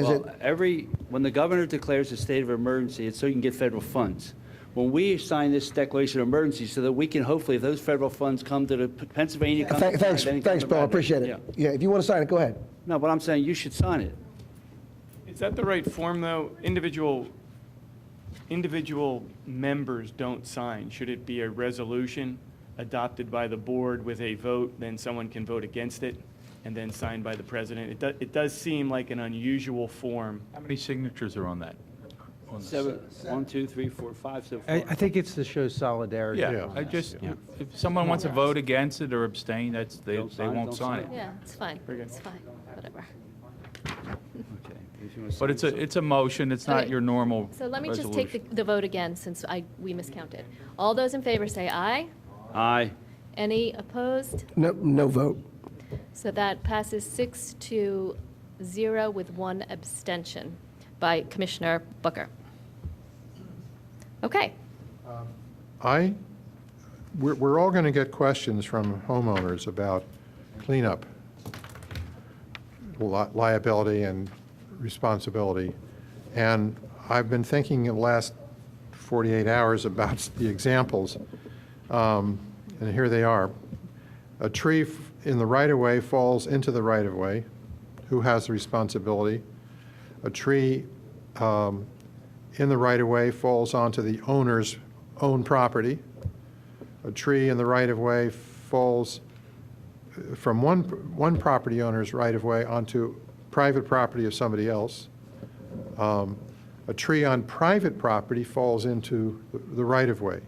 When the governor declares a state of emergency, it's so you can get federal funds. When we sign this declaration of emergency, so that we can hopefully, if those federal funds come to the Pennsylvania. Thanks, Bill, I appreciate it. Yeah, if you want to sign it, go ahead. No, but I'm saying you should sign it. Is that the right form, though? Individual members don't sign. Should it be a resolution adopted by the board with a vote, then someone can vote against it, and then signed by the president? It does seem like an unusual form. How many signatures are on that? 7, 1, 2, 3, 4, 5, so far. I think it's to show solidarity. Yeah, I just, if someone wants to vote against it or abstain, they won't sign it. Yeah, it's fine. It's fine, whatever. But it's a motion, it's not Okay. your normal So let me just resolution. take the vote again, since we miscounted. All those in favor say aye. Aye. Any opposed? No vote. So that passes 6-0 with one abstention by Commissioner Booker. Okay. We're all going to get questions from homeowners about cleanup, liability and responsibility. And I've been thinking in the last 48 hours about the examples, and here they are. A tree in the right-of-way falls into the right-of-way. Who has the responsibility? A tree in the right-of-way falls onto the owner's own property. A tree in the right-of-way falls from one property owner's right-of-way onto private property of somebody else. A tree on private property falls into the right-of-way.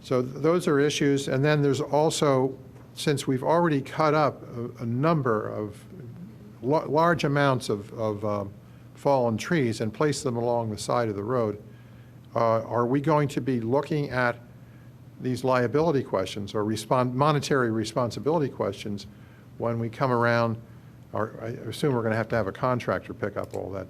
So those are issues. And then there's also, since we've already cut up a number of large amounts of fallen trees and placed them along the side of the road, are we going to be looking at these liability questions or monetary responsibility questions when we come around? Or I assume we're going to have a contractor pick up all that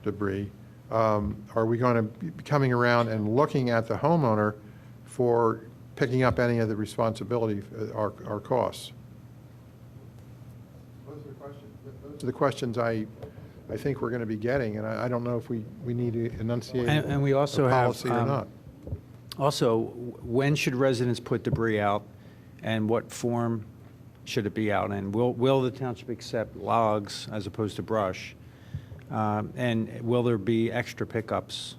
debris. Are we going to be coming around and looking at the homeowner for picking up any of the responsibility, our costs? Those are the questions I think we're going to be getting, and I don't know if we need to enunciate And we also a have, policy or not. also, when should residents put debris out, and what form should it be out in? Will the township accept logs as opposed to brush? And will there be extra pickups,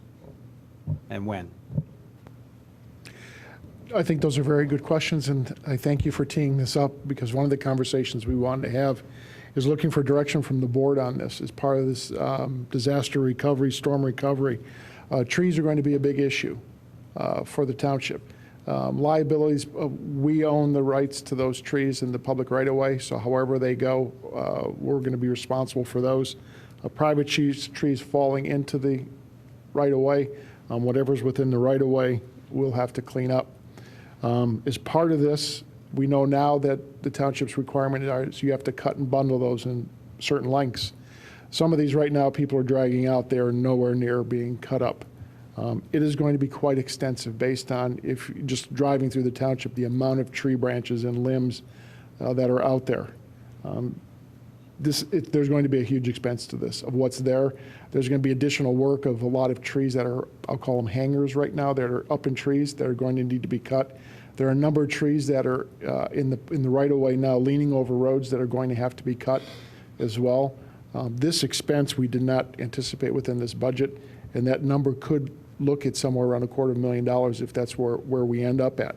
and when? I think those are very good questions, and I thank you for teeing this up, because one of the conversations we wanted to have is looking for direction from the board on this as part of this disaster recovery, storm recovery. Trees are going to be a big issue for the township. Liabilities, we own the rights to those trees in the public right-of-way, so however they go, we're going to be responsible for those. Private trees falling into the right-of-way, whatever's within the right-of-way, we'll have to clean up. As part of this, we know now that the township's requirement is you have to cut and bundle those in certain lengths. Some of these right now people are dragging out, they are nowhere near being cut up. It is going to be quite extensive based on, if just driving through the township, the amount of tree branches and limbs that are out there. There's going to be a huge expense to this of what's there. There's going to be additional work of a lot of trees that are, I'll call them hangers right now, that are up in trees that are going to need to be cut. There are a number of trees that are in the right-of-way now leaning over roads that are going to have to be cut as well. This expense we did not anticipate within this budget, and that number could look at somewhere around $250,000 if that's where we end up at.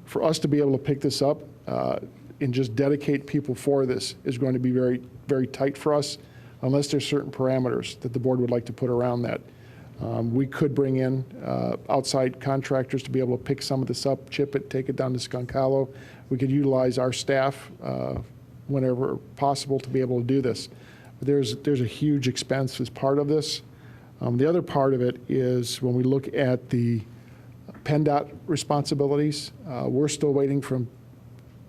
For us to be able to pick this up and just dedicate people for this is going to be very, very tight for us, unless there's certain parameters that the board would like to put around that. We could bring in outside contractors to be able to pick some of this up, chip it, take it down to Skunk Hollow. We could utilize our staff whenever possible to be able to do this. But there's a huge expense as part of this. The other part of it is when we look at the PennDOT responsibilities, we're still waiting from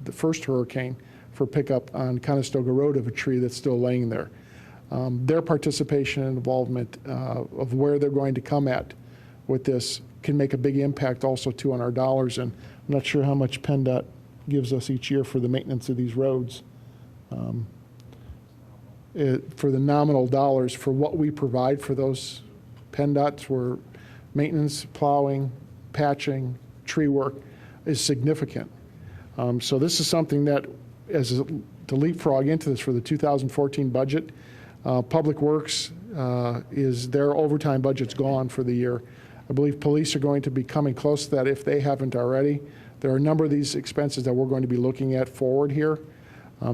the first hurricane for pickup on Conestoga Road of a tree that's still laying there. Their participation and involvement of where they're going to come at with this can make a big impact also too on our dollars, and I'm not sure how much PennDOT gives us each year for the maintenance of these roads. for the nominal dollars for what we provide for those PennDOTs, where maintenance, plowing, patching, tree work is significant. So this is something that, to leapfrog into this for the 2014 budget, Public Works their overtime budget's gone for the year. I believe police are going to be coming close to that if they haven't already. There are a number of these expenses that we're going to be looking at forward here.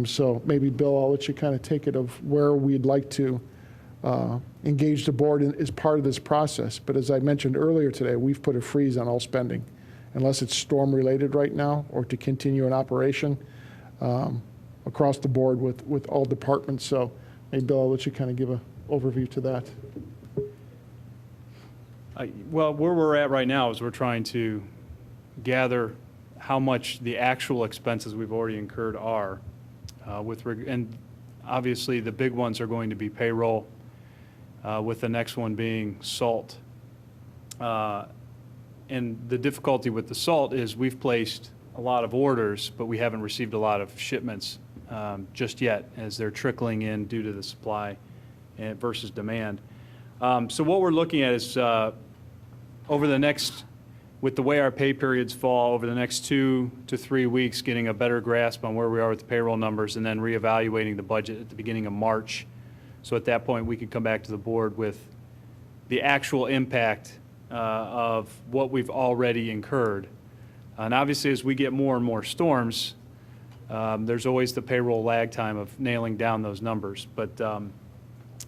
So maybe, Bill, I'll let you kind of take it of where we'd like to engage the board as part of this process. But as I mentioned earlier today, we've put a freeze on all spending, unless it's storm-related right now, or to continue an operation across the board with all departments. So maybe, Bill, I'll let you kind of give an overview to that. Well, where we're at right now is we're trying to gather how much the actual expenses we've already incurred are. And obviously, the big ones are going to be payroll, with the next one being salt. And the difficulty with the salt is we've placed a lot of orders, but we haven't received a lot of shipments just yet, as they're trickling in due to the supply versus demand. So what we're looking at is over the next, with the way our pay periods fall, over the next 2 to 3 weeks, getting a better grasp on where we are with the payroll numbers, and then reevaluating the budget at the beginning of March. So at that point, we can come back to the board with the actual impact of what we've already incurred. And obviously, as we get more and more storms, there's always the payroll lag time of nailing down those numbers. But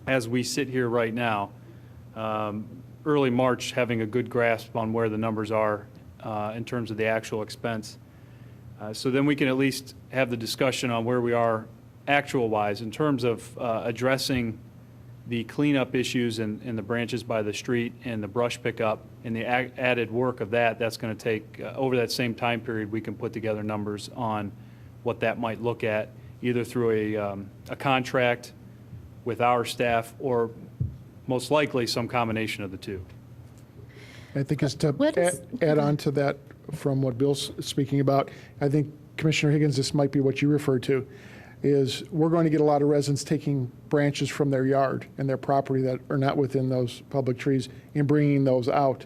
as we sit here right now, early March, having a good grasp on where the numbers are in terms of the actual expense. So then we can at least have the discussion on where we are actual-wise in terms of addressing the cleanup issues in the branches by the street and the brush pickup and the added work of that. That's going to take, over that same time period, we can put together numbers on what that might look at, either through a contract with our staff, or most likely some combination of the two. I think it's to add on to that from what Bill's speaking about. I think, Commissioner Higgins, this might be what you referred to, is we're going to get a lot of residents taking branches from their yard and their property that are not within those public trees and bringing those out.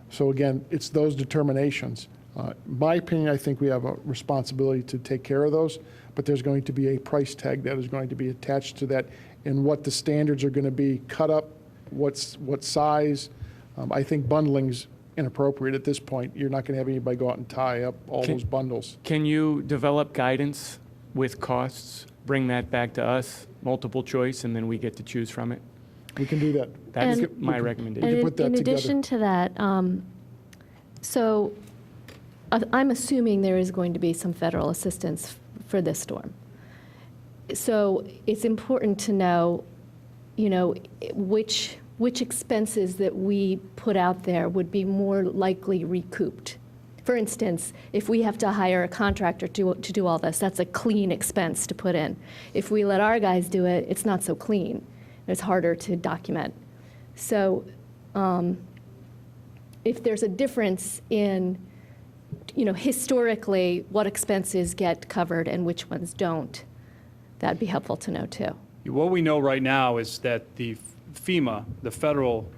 So again, it's those determinations. In my opinion, I think we have a responsibility to take care of those, but there's going to be a price tag that is going to be attached to that, and what the standards are going to be cut up, what size. I think bundling's inappropriate at this point. You're not going to have anybody go out and tie up all those bundles. Can you develop guidance with costs, bring that back to us, multiple choice, and then we get to choose from it? We can do that. That's my recommendation. We can put that in together. addition to that, so I'm assuming there is going to be some federal assistance for this storm. So it's important to know, which expenses that we put out there would be more likely recouped. For instance, if we have to hire a contractor to do all this, that's a clean expense to put in. If we let our guys do it, it's not so clean. It's harder to document. So if there's a difference in, historically, what expenses get covered and which ones don't, that'd be helpful to know too. What we know right now is that the FEMA, the federal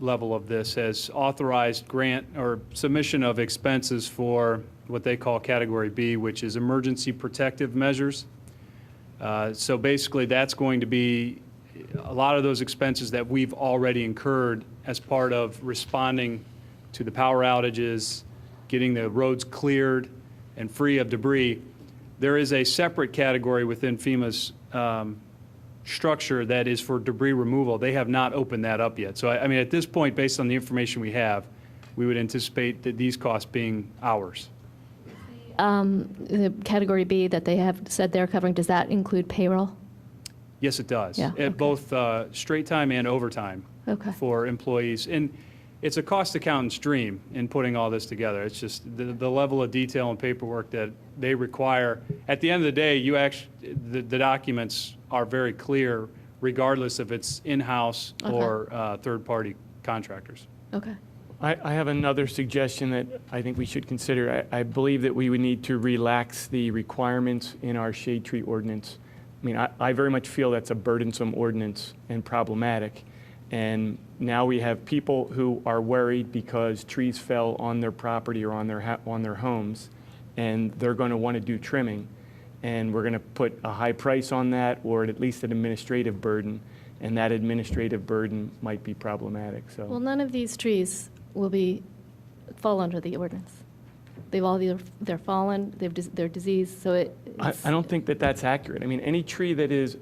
level of this, has authorized grant or submission of expenses for what they call Category B, which is emergency protective measures. So basically, that's going to be a lot of those expenses that we've already incurred as part of responding to the power outages, getting the roads cleared and free of debris. There is a separate category within FEMA's structure that is for debris removal. They have not opened that up yet. So, I mean, at this point, based on the information we have, we would anticipate that these costs being ours. The Category B that they have said they're covering, does that include payroll? Yes, it does. Yeah, At both straight time and overtime for employees. And it's a cost accountant's dream in putting all this together. It's just the level of detail and paperwork that they require. At the end of the day, the documents are very clear, regardless if it's in-house or third-party contractors. Okay. I have another suggestion that I think we should consider. I believe that we would need to relax the requirements in our shade tree ordinance mean, I very much feel that's a burdensome ordinance and problematic. And now we have people who are worried because trees fell on their property or on their homes, and they're going to want to do trimming. And we're going to put a high price on that, or at least an administrative burden, and that administrative burden might be problematic. So, Well, none of these trees will fall under the ordinance. They're fallen, they're diseased, so I don't think that that's accurate. I mean, any tree that is,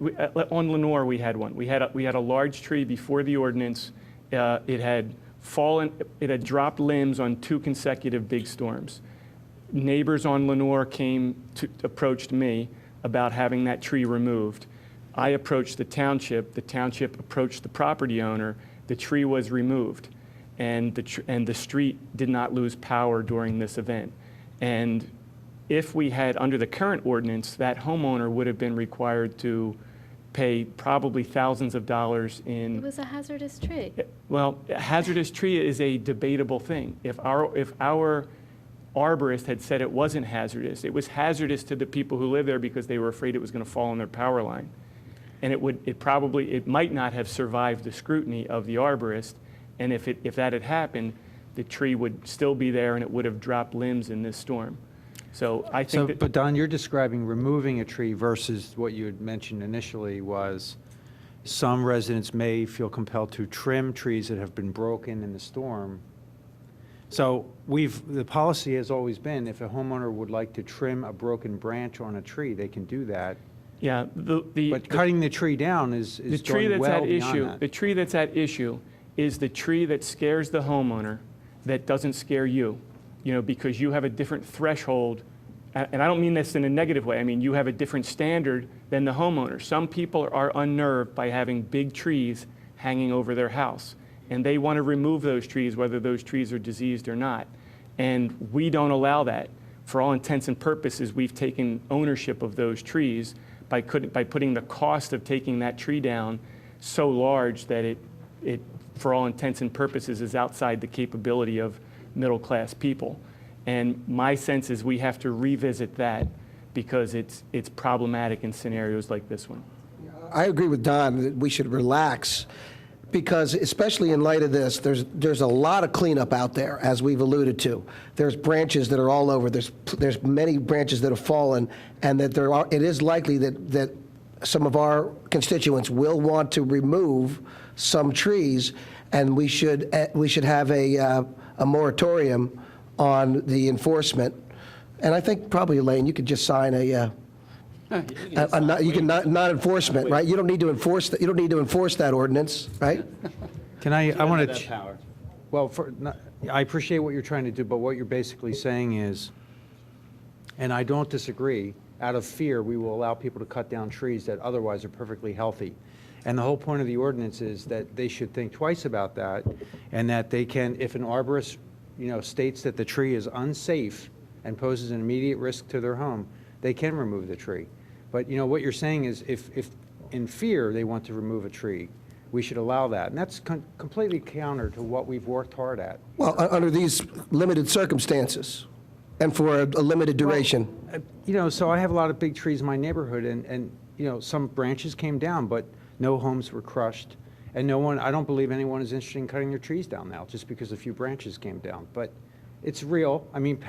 on Lenore, we had one. We had a large tree before the ordinance. It had fallen, it had dropped limbs on 2 consecutive big storms. Neighbors on Lenore approached me about having that tree removed. I approached the township approached the property owner, the tree was removed, and the street did not lose power during this event. And if we had, under the current ordinance, that homeowner would have been required to pay probably thousands of dollars in. It was a hazardous tree. Well, a hazardous tree is a debatable thing. If our arborist had said it wasn't hazardous, it was hazardous to the people who live there because they were afraid it was going to fall on their power line. And it might not have survived the scrutiny of the arborist. And if that had happened, the tree would still be there and it would have dropped limbs in this storm. So I think But Don, you're describing removing a tree versus what you had mentioned initially was some residents may feel compelled to trim trees that have been broken in the storm. So the policy has always been if a homeowner would like to trim a broken branch on a tree, they can do that. Yeah, but cutting the tree down is the tree going that's well at beyond issue. that. The tree that's at issue is the tree that scares the homeowner, that doesn't scare you, because you have a different threshold. And I don't mean this in a negative way. I mean, you have a different standard than the homeowner. Some people are unnerved by having big trees hanging over their house, and they want to remove those trees, whether those trees are diseased or not. And we don't allow that. For all intents and purposes, we've taken ownership of those trees by putting the cost of taking that tree down so large that it, for all intents and purposes, is outside the capability of middle-class people. And my sense is we have to revisit that because it's problematic in scenarios like this one. I agree with Don that we should relax because, especially in light of this, there's a lot of cleanup out there, as we've alluded to. There's branches that are all over. There's many branches that have fallen, and that it is likely that some of our constituents will want to remove some trees, and we should have a moratorium on the enforcement. And I think probably, Elaine, you could just sign non-enforcement, right? You don't need to enforce that. You don't need to enforce that ordinance, right? I want to. Well, I appreciate what you're trying to do, but what you're basically saying is, and I don't disagree, out of fear, we will allow people to cut down trees that otherwise are perfectly healthy. And the whole point of the ordinance is that they should think twice about that, and that they can, if an arborist, states that the tree is unsafe and poses an immediate risk to their home, they can remove the tree. But what you're saying is if in fear they want to remove a tree, we should allow that. And that's completely counter to what we've worked hard at. Well, under these limited circumstances and for a limited duration. Well, so I have a lot of big trees in my neighborhood, and some branches came down, but no homes were crushed. And I don't believe anyone is interested in cutting their trees down now just because a few branches came down. But it's real. I mean,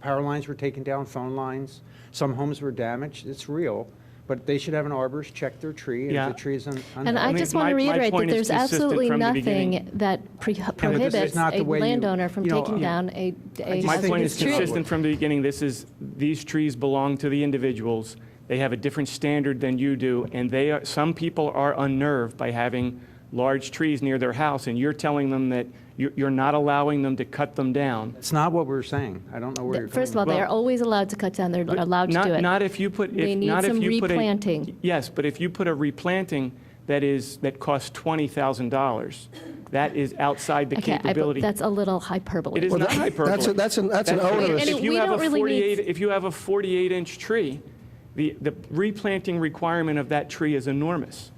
power lines were taken down, phone lines. Some homes were damaged. It's real. But they should have an arborist check their tree, and if the tree is And I just want to reiterate that there's absolutely nothing that prohibits a landowner from taking down a My point is tree. consistent from the beginning. These trees belong to the individuals. They have a different standard than you do, and some people are unnerved by having large trees near their house, and you're telling them that you're not allowing them to cut them down. It's not what we're saying. I don't know where you're coming First of all, they are always allowed to cut down. They're allowed to do it. Not if you put. They need some replanting. Yes, but if you put a replanting that costs $20,000, that is outside the capability. That's a little hyperbole. It is not hyperbole. That's an onerous. If you have a 48-inch tree, the replanting requirement of that tree is enormous.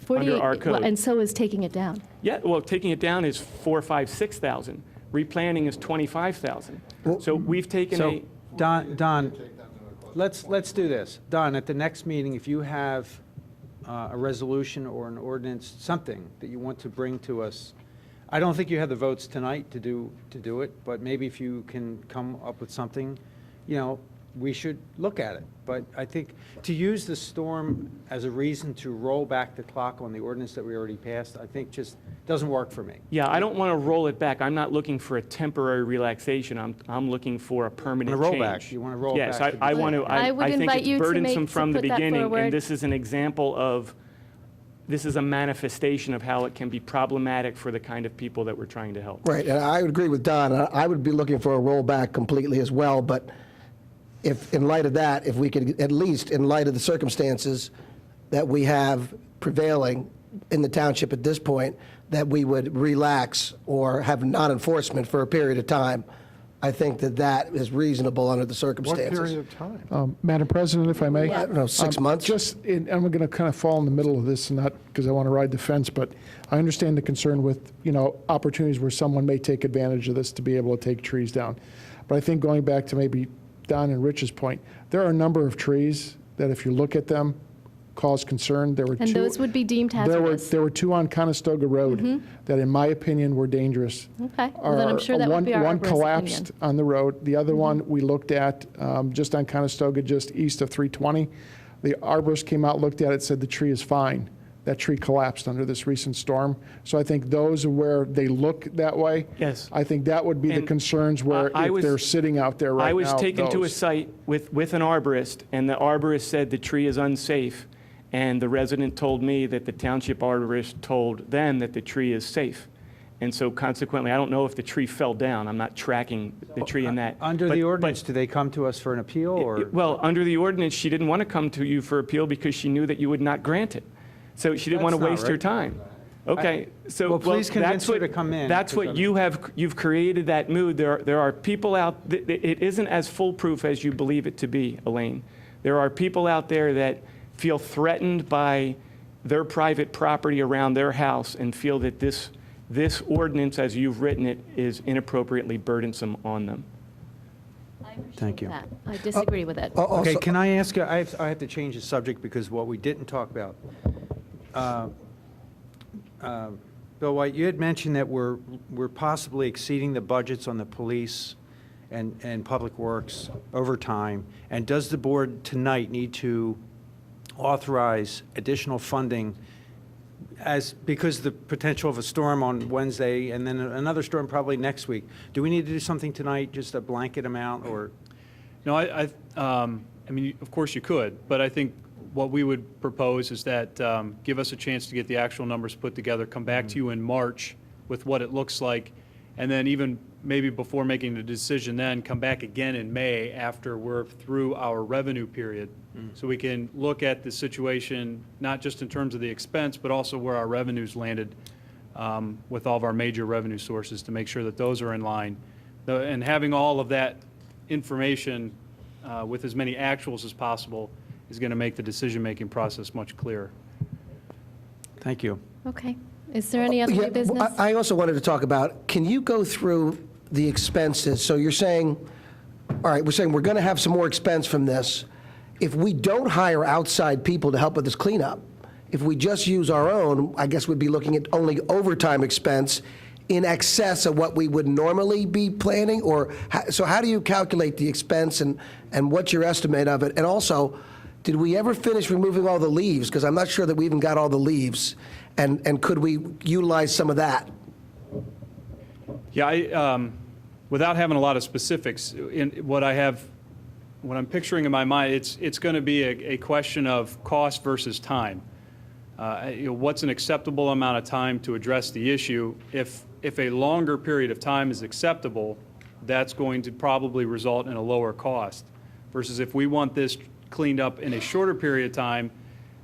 Under our code. Well, and so is taking it down. Yeah, well, taking it down is $4,000, $5,000, $6,000. Replanting is $25,000. So we've taken Don, let's do this. Don, at the next meeting, if you have a resolution or an ordinance, something that you want to bring to us. I don't think you have the votes tonight to do it, but maybe if you can come up with something, we should look at it. But I think to use the storm as a reason to roll back the clock on the ordinance that we already passed, I think just doesn't work for me. Yeah, I don't want to roll it back. I'm not looking for a temporary relaxation. I'm looking for a permanent roll change. back. You want to roll yes, back. Yes, I want to. I would think invite it's you to burdensome from the put that beginning, forward. and this is an example of. This is a manifestation of how it can be problematic for the kind of people that we're trying to help. Right, and I would agree with Don. I would be looking for a rollback completely as well, but if, in light of that, if we could, at least in light of the circumstances that we have prevailing in the township at this point, that we would relax or have non-enforcement for a period of time, I think that is reasonable under the What circumstances. period of time? Madam President, if I may? I don't know, 6 months? I'm going to kind of fall in the middle of this, not because I want to ride the fence, but I understand the concern with, opportunities where someone may take advantage of this to be able to take trees down. But I think going back to maybe Don and Rich's point, there are a number of trees that if you look at them, cause concern. There were And two, those would be deemed hazardous. There were two on Conestoga Road that, in my opinion, were dangerous. Okay, well, then I'm sure that would be our One arborist collapsed opinion. on the road. The other one we looked at just on Conestoga, just east of 320. The arborist came out, looked at it, said the tree is fine. That tree collapsed under this recent storm. So I think those are where they look that way. Yes. I think that would be the And concerns where if they're sitting out there right now. I was taken to a those. site with an arborist, and the arborist said the tree is unsafe. And the resident told me that the township arborist told them that the tree is safe. And so consequently, I don't know if the tree fell down. I'm not tracking the tree in that. Under But- the ordinance, do they come to us for an appeal, or? Well, under the ordinance, she didn't want to come to you for appeal because she knew that you would not grant it. So she didn't want to That's not waste her right. time. Okay, so Well, please convince that's her what- to come in, That's 'cause what you've created that mood. There are people out. It isn't as foolproof as you believe it to be, Elaine. There are people out there that feel threatened by their private property around their house and feel that this ordinance, as you've written it, is inappropriately burdensome on them. Thank you. That. I disagree with it. Okay, can I ask you, I have to change the subject because what we didn't talk about. Bill White, you had mentioned that we're possibly exceeding the budgets on the police and public works over time. And does the board tonight need to authorize additional funding because the potential of a storm on Wednesday and then another storm probably next week? Do we need to do something tonight, just a blanket amount, or? No, I mean, of course you could, but I think what we would propose is that give us a chance to get the actual numbers put together, come back to you in March with what it looks like, and then even maybe before making the decision then, come back again in May after we're through our revenue period. So we can look at the situation, not just in terms of the expense, but also where our revenues landed with all of our major revenue sources to make sure that those are in line. And having all of that information with as many actuals as possible is going to make the decision-making process much clearer. Thank you. Okay. Is there any other Yeah, new business? I also wanted to talk about, can you go through the expenses? So you're saying, all right, we're saying we're going to have some more expense from this. If we don't hire outside people to help with this cleanup, if we just use our own, I guess we'd be looking at only overtime expense in excess of what we would normally be planning? Or, so how do you calculate the expense and what's your estimate of it? And also, did we ever finish removing all the leaves? Because I'm not sure that we even got all the leaves. And could we utilize some of that? Yeah, without having a lot of specifics, in what I'm picturing in my mind, it's going to be a question of cost versus time. What's an acceptable amount of time to address the issue? If a longer period of time is acceptable, that's going to probably result in a lower cost. Versus if we want this cleaned up in a shorter period of time,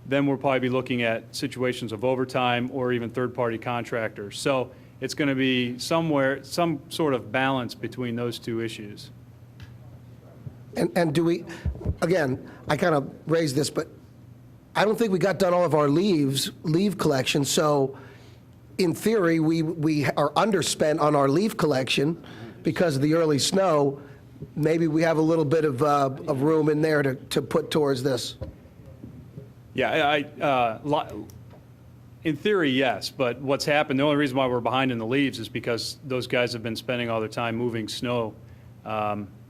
then we'll probably be looking at situations of overtime or even third-party contractors. So it's going to be some sort of balance between those two issues. And do we, again, I kind of raised this, but I don't think we got done all of our leave collection. So in theory, we are underspent on our leaf collection because of the early snow. Maybe we have a little bit of room in there to put towards this. Yeah, in theory, yes, but what's happened, the only reason why we're behind in the leaves is because those guys have been spending all their time moving snow,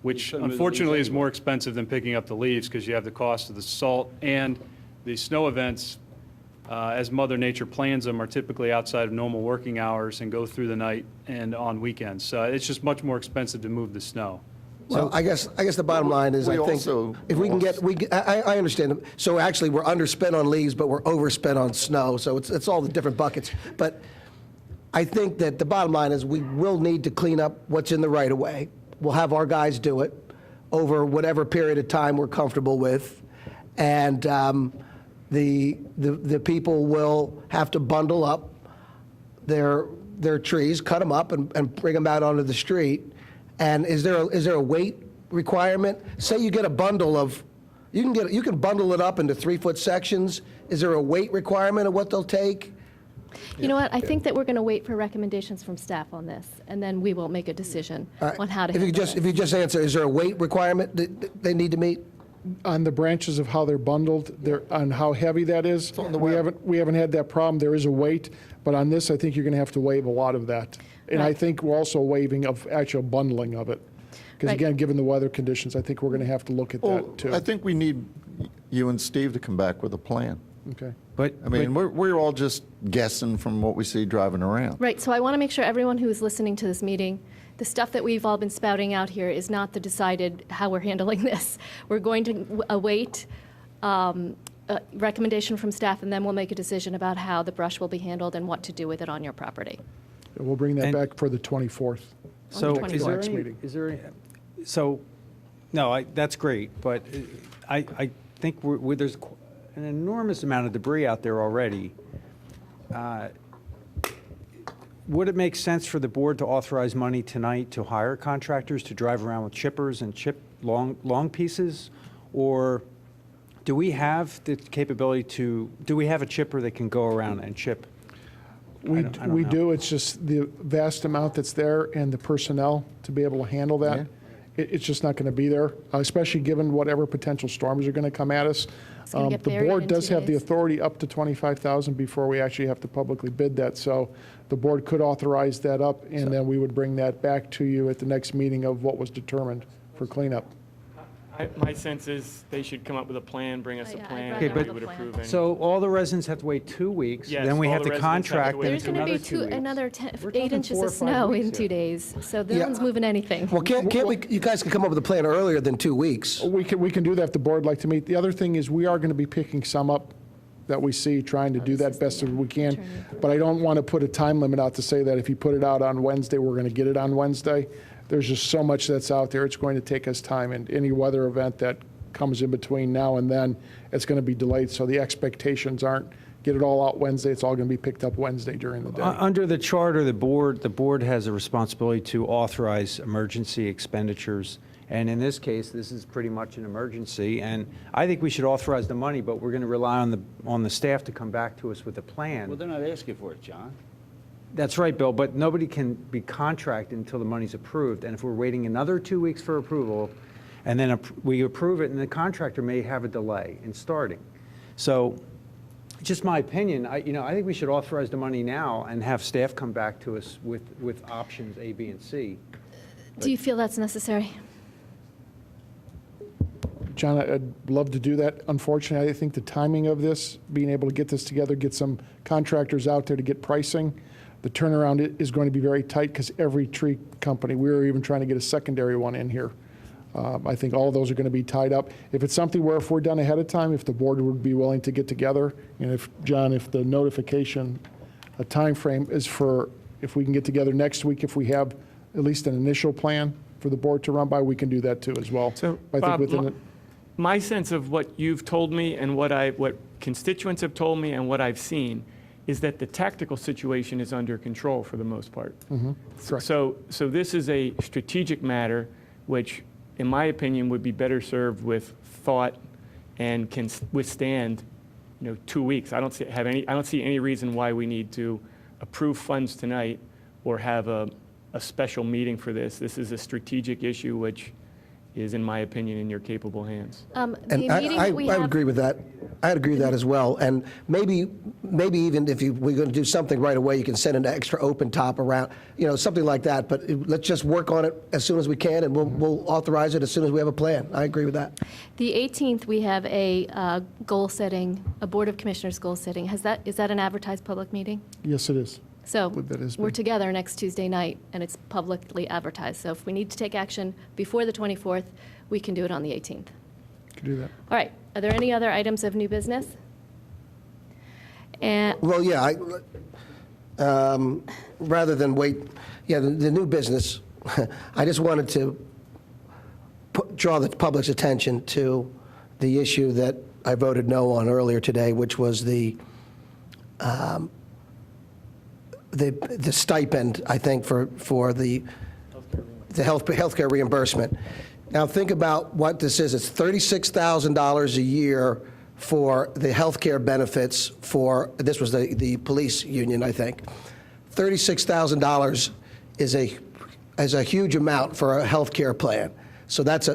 which unfortunately is more expensive than picking up the leaves because you have the cost of the salt, and the snow events, as Mother Nature plans them, are typically outside of normal working hours and go through the night and on weekends. So it's just much more expensive to move the snow. Well, I guess the bottom line is, I think, if we can get, I understand. So actually, we're underspent on leaves, but we're overspent on snow, so it's all the different buckets. But I think that the bottom line is we will need to clean up what's in the right-of-way. We'll have our guys do it over whatever period of time we're comfortable with, and the people will have to bundle up their trees, cut them up, and bring them out onto the street. And is there a weight requirement? Say you get a bundle of, you can bundle it up into 3-foot sections. Is there a weight requirement of what they'll take? You know what, I think that we're going to wait for recommendations from staff on this, and then we will make a decision on how to handle it. If you just answer, is there a weight requirement that they need to meet? On the branches of how they're bundled, on how heavy that is, we haven't had that problem. There is a weight, but on this, I think you're going to have to waive a lot of that. And I think we're also waiving of actual bundling of it. Because again, given the weather conditions, I think we're going to have to look at that too. I think we need you and Steve to come back with a plan. Okay. But I mean, we're all just guessing from what we see driving around. Right, so I want to make sure everyone who is listening to this meeting, the stuff that we've all been spouting out here is not the decided how we're handling this. We're going to await a recommendation from staff, and then we'll make a decision about how the brush will be handled and what to do with it on your property. We'll bring that back for the 24th. So On the is there 24th. any, meeting. is there any, so, no, that's great, but I think there's an enormous amount of debris out there already. Would it make sense for the board to authorize money tonight to hire contractors to drive around with chippers and chip long pieces? Or do we have the capability do we have a chipper that can go around and chip? We I don't know. do. It's just the vast amount that's there and the personnel to be able to handle that. It's just not going to be there, especially given whatever potential storms are going to come at us. gonna get The buried board in does 2 have the days. authority up to $25,000 before we actually have to publicly bid that. So the board could authorize that up, and then we would bring that back to you at the next meeting of what was determined for cleanup. My sense is they should come up with a plan, bring us a Yeah, I'd plan, rather and have we a would plan. approve any. So all the residents have to wait 2 weeks, Yes, then we all have the to residents have to contract wait them There's to going to be another 2 weeks. another We're 8 talking inches 4 or of 5 snow in weeks 2 here. days, so no Yeah. one's moving anything. Well, you guys can come up with a plan earlier than 2 weeks? We can do that if the board would like to meet. The other thing is we are going to be picking some up that we see, trying to do that best as we can. But I don't want to put a time limit out to say that if you put it out on Wednesday, we're going to get it on Wednesday. There's just so much that's out there. It's going to take us time, and any weather event that comes in between now and then, it's going to be delayed. So the expectations aren't get it all out Wednesday. It's all going to be picked up Wednesday during the day. Under the charter, the board has a responsibility to authorize emergency expenditures. And in this case, this is pretty much an emergency. And I think we should authorize the money, but we're going to rely on the staff to come back to us with a plan. Well, they're not asking for it, John. That's right, Bill, but nobody can be contracted until the money's approved. And if we're waiting another 2 weeks for approval, and then we approve it, and the contractor may have a delay in starting. So, just my opinion, I think we should authorize the money now and have staff come back to us with options A, B, and C. Do you feel that's necessary? John, I'd love to do that. Unfortunately, I think the timing of this, being able to get this together, get some contractors out there to get pricing, the turnaround is going to be very tight because every tree company, we were even trying to get a secondary one in here. I think all of those are going to be tied up. If it's something where if we're done ahead of time, if the board would be willing to get together, and if, John, if the notification, a time frame is for, if we can get together next week, if we have at least an initial plan for the board to run by, we can do that too as well. So, I think Bob, within my sense of what you've told me and what constituents have told me and what I've seen is that the tactical situation is under control for the most part. Correct. So this is a strategic matter, which, in my opinion, would be better served with thought and can withstand, 2 weeks. I don't see any reason why we need to approve funds tonight or have a special meeting for this. This is a strategic issue which is, in my opinion, in your capable hands. And I would agree with that. I'd agree with that as well. And maybe even if we're going to do something right away, you can send an extra open top around, something like that. But let's just work on it as soon as we can, and we'll authorize it as soon as we have a plan. I agree with that. The 18th, we have a goal setting, a Board of Commissioners goal setting. Is that an advertised public meeting? Yes, it is. So That is we're big. together next Tuesday night, and it's publicly advertised. So if we need to take action before the 24th, we can do it on the 18th. Could do that. All right. Are there any other items of new business? And Well, yeah, rather than wait, the new business, I just wanted to draw the public's attention to the issue that I voted no on earlier today, which was the stipend, I think, for the healthcare reimbursement. Now, think about what this is. It's $36,000 a year for the healthcare benefits for, this was the police union, I think. $36,000 is a huge amount for a healthcare plan. So that's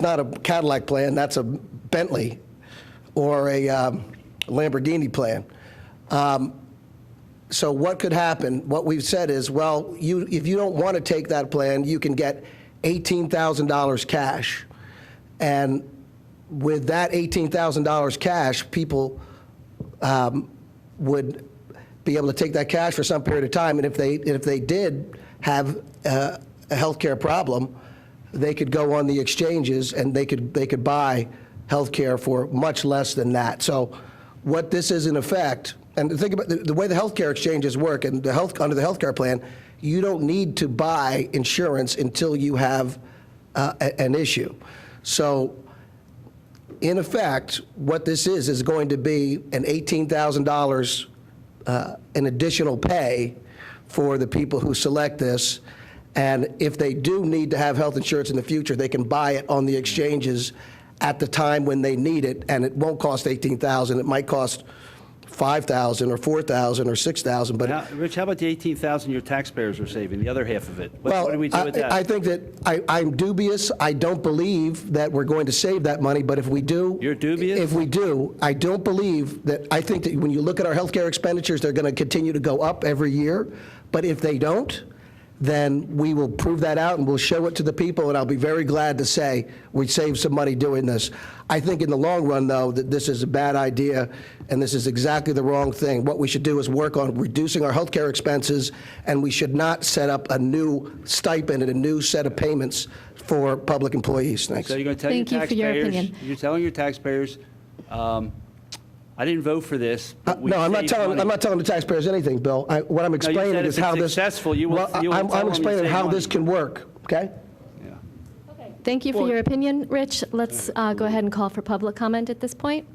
not a Cadillac plan, that's a Bentley or a Lamborghini plan. So what could happen, what we've said is, well, if you don't want to take that plan, you can get $18,000 cash. And with that $18,000 cash, people would be able to take that cash for some period of time. And if they did have a health care problem, they could go on the exchanges and they could buy health care for much less than that. So what this is in effect, and think about the way the healthcare exchanges work and under the healthcare plan, you don't need to buy insurance until you have an issue. So in effect, what this is going to be an $18,000 an additional pay for the people who select this. And if they do need to have health insurance in the future, they can buy it on the exchanges at the time when they need it, and it won't cost $18,000. It might cost $5,000 or $4,000 or $6,000. But Rich, how about the $18,000 your taxpayers are saving, the other half of it? What do we do with that? I think that I'm dubious. I don't believe that we're going to save that money, but if we do... You're dubious? If we do, I don't believe that... I think that when you look at our healthcare expenditures, they're going to continue to go up every year. But if they don't, then we will prove that out and we'll show it to the people, and I'll be very glad to say we saved some money doing this. I think in the long run, though, that this is a bad idea and this is exactly the wrong thing. What we should do is work on reducing our healthcare expenses, and we should not set up a new stipend and a new set of payments for public employees. Thanks. So you're going to tell Thank you for your opinion. You're telling your taxpayers, I didn't vote for this. But we No, I'm not saved money. telling the taxpayers anything, Bill. What I'm explaining said is if how it's this... successful, you will Well, tell I'm them you explaining saved how money. this can work, okay? thank you for your opinion, Rich. Let's go ahead and call for public comment at this point.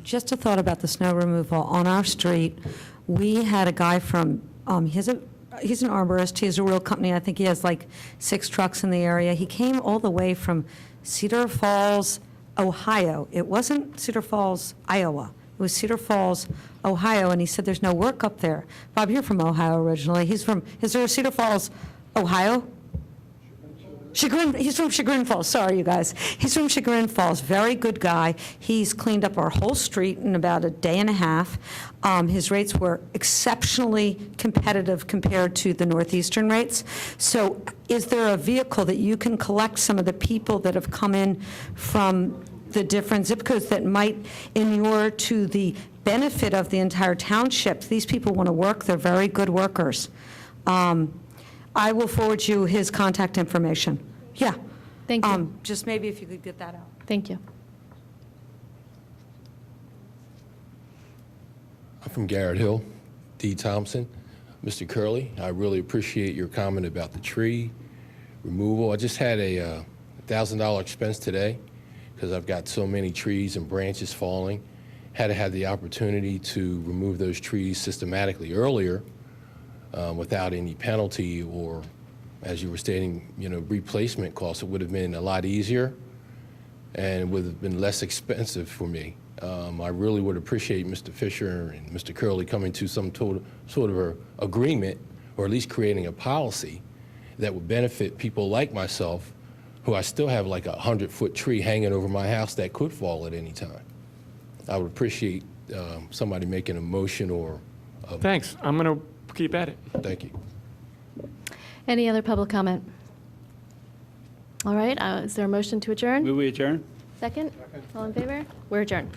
Just a thought about the snow removal. On our street, we had a guy from, he's an arborist, he has a real company, I think he has like 6 trucks in the area. He came all the way from Cedar Falls, Ohio. It wasn't Cedar Falls, Iowa. It was Cedar Falls, Ohio, and he said there's no work up there. Bob, you're from Ohio originally. Is there a Cedar Falls, Ohio? He's from Chagrin Falls. Sorry, you guys. He's from Chagrin Falls. Very good guy. He's cleaned up our whole street in about a day and a half. His rates were exceptionally competitive compared to the northeastern rates. So is there a vehicle that you can collect some of the people that have come in from the different zip codes that might inure to the benefit of the entire township? These people want to work. They're very good workers. I will forward you his contact information. Yeah. Thank you. Just maybe if you could get that out. Thank you. I'm from Garrett Hill, D. Thompson. Mr. Curley, I really appreciate your comment about the tree removal. I just had a $1,000 expense today because I've got so many trees and branches falling. Had to have the opportunity to remove those trees systematically earlier without any penalty or, as you were stating, replacement costs. It would have been a lot easier and would have been less expensive for me. I really would appreciate Mr. Fisher and Mr. Curley coming to some sort of a agreement, or at least creating a policy that would benefit people like myself, who I still have like a 100-foot tree hanging over my house that could fall at any time. I would appreciate somebody making a motion or. Thanks. I'm going to keep at it. Thank you. Any other public comment? All right, is there a motion to adjourn? Move we adjourn? Second? All in favor? We're adjourned.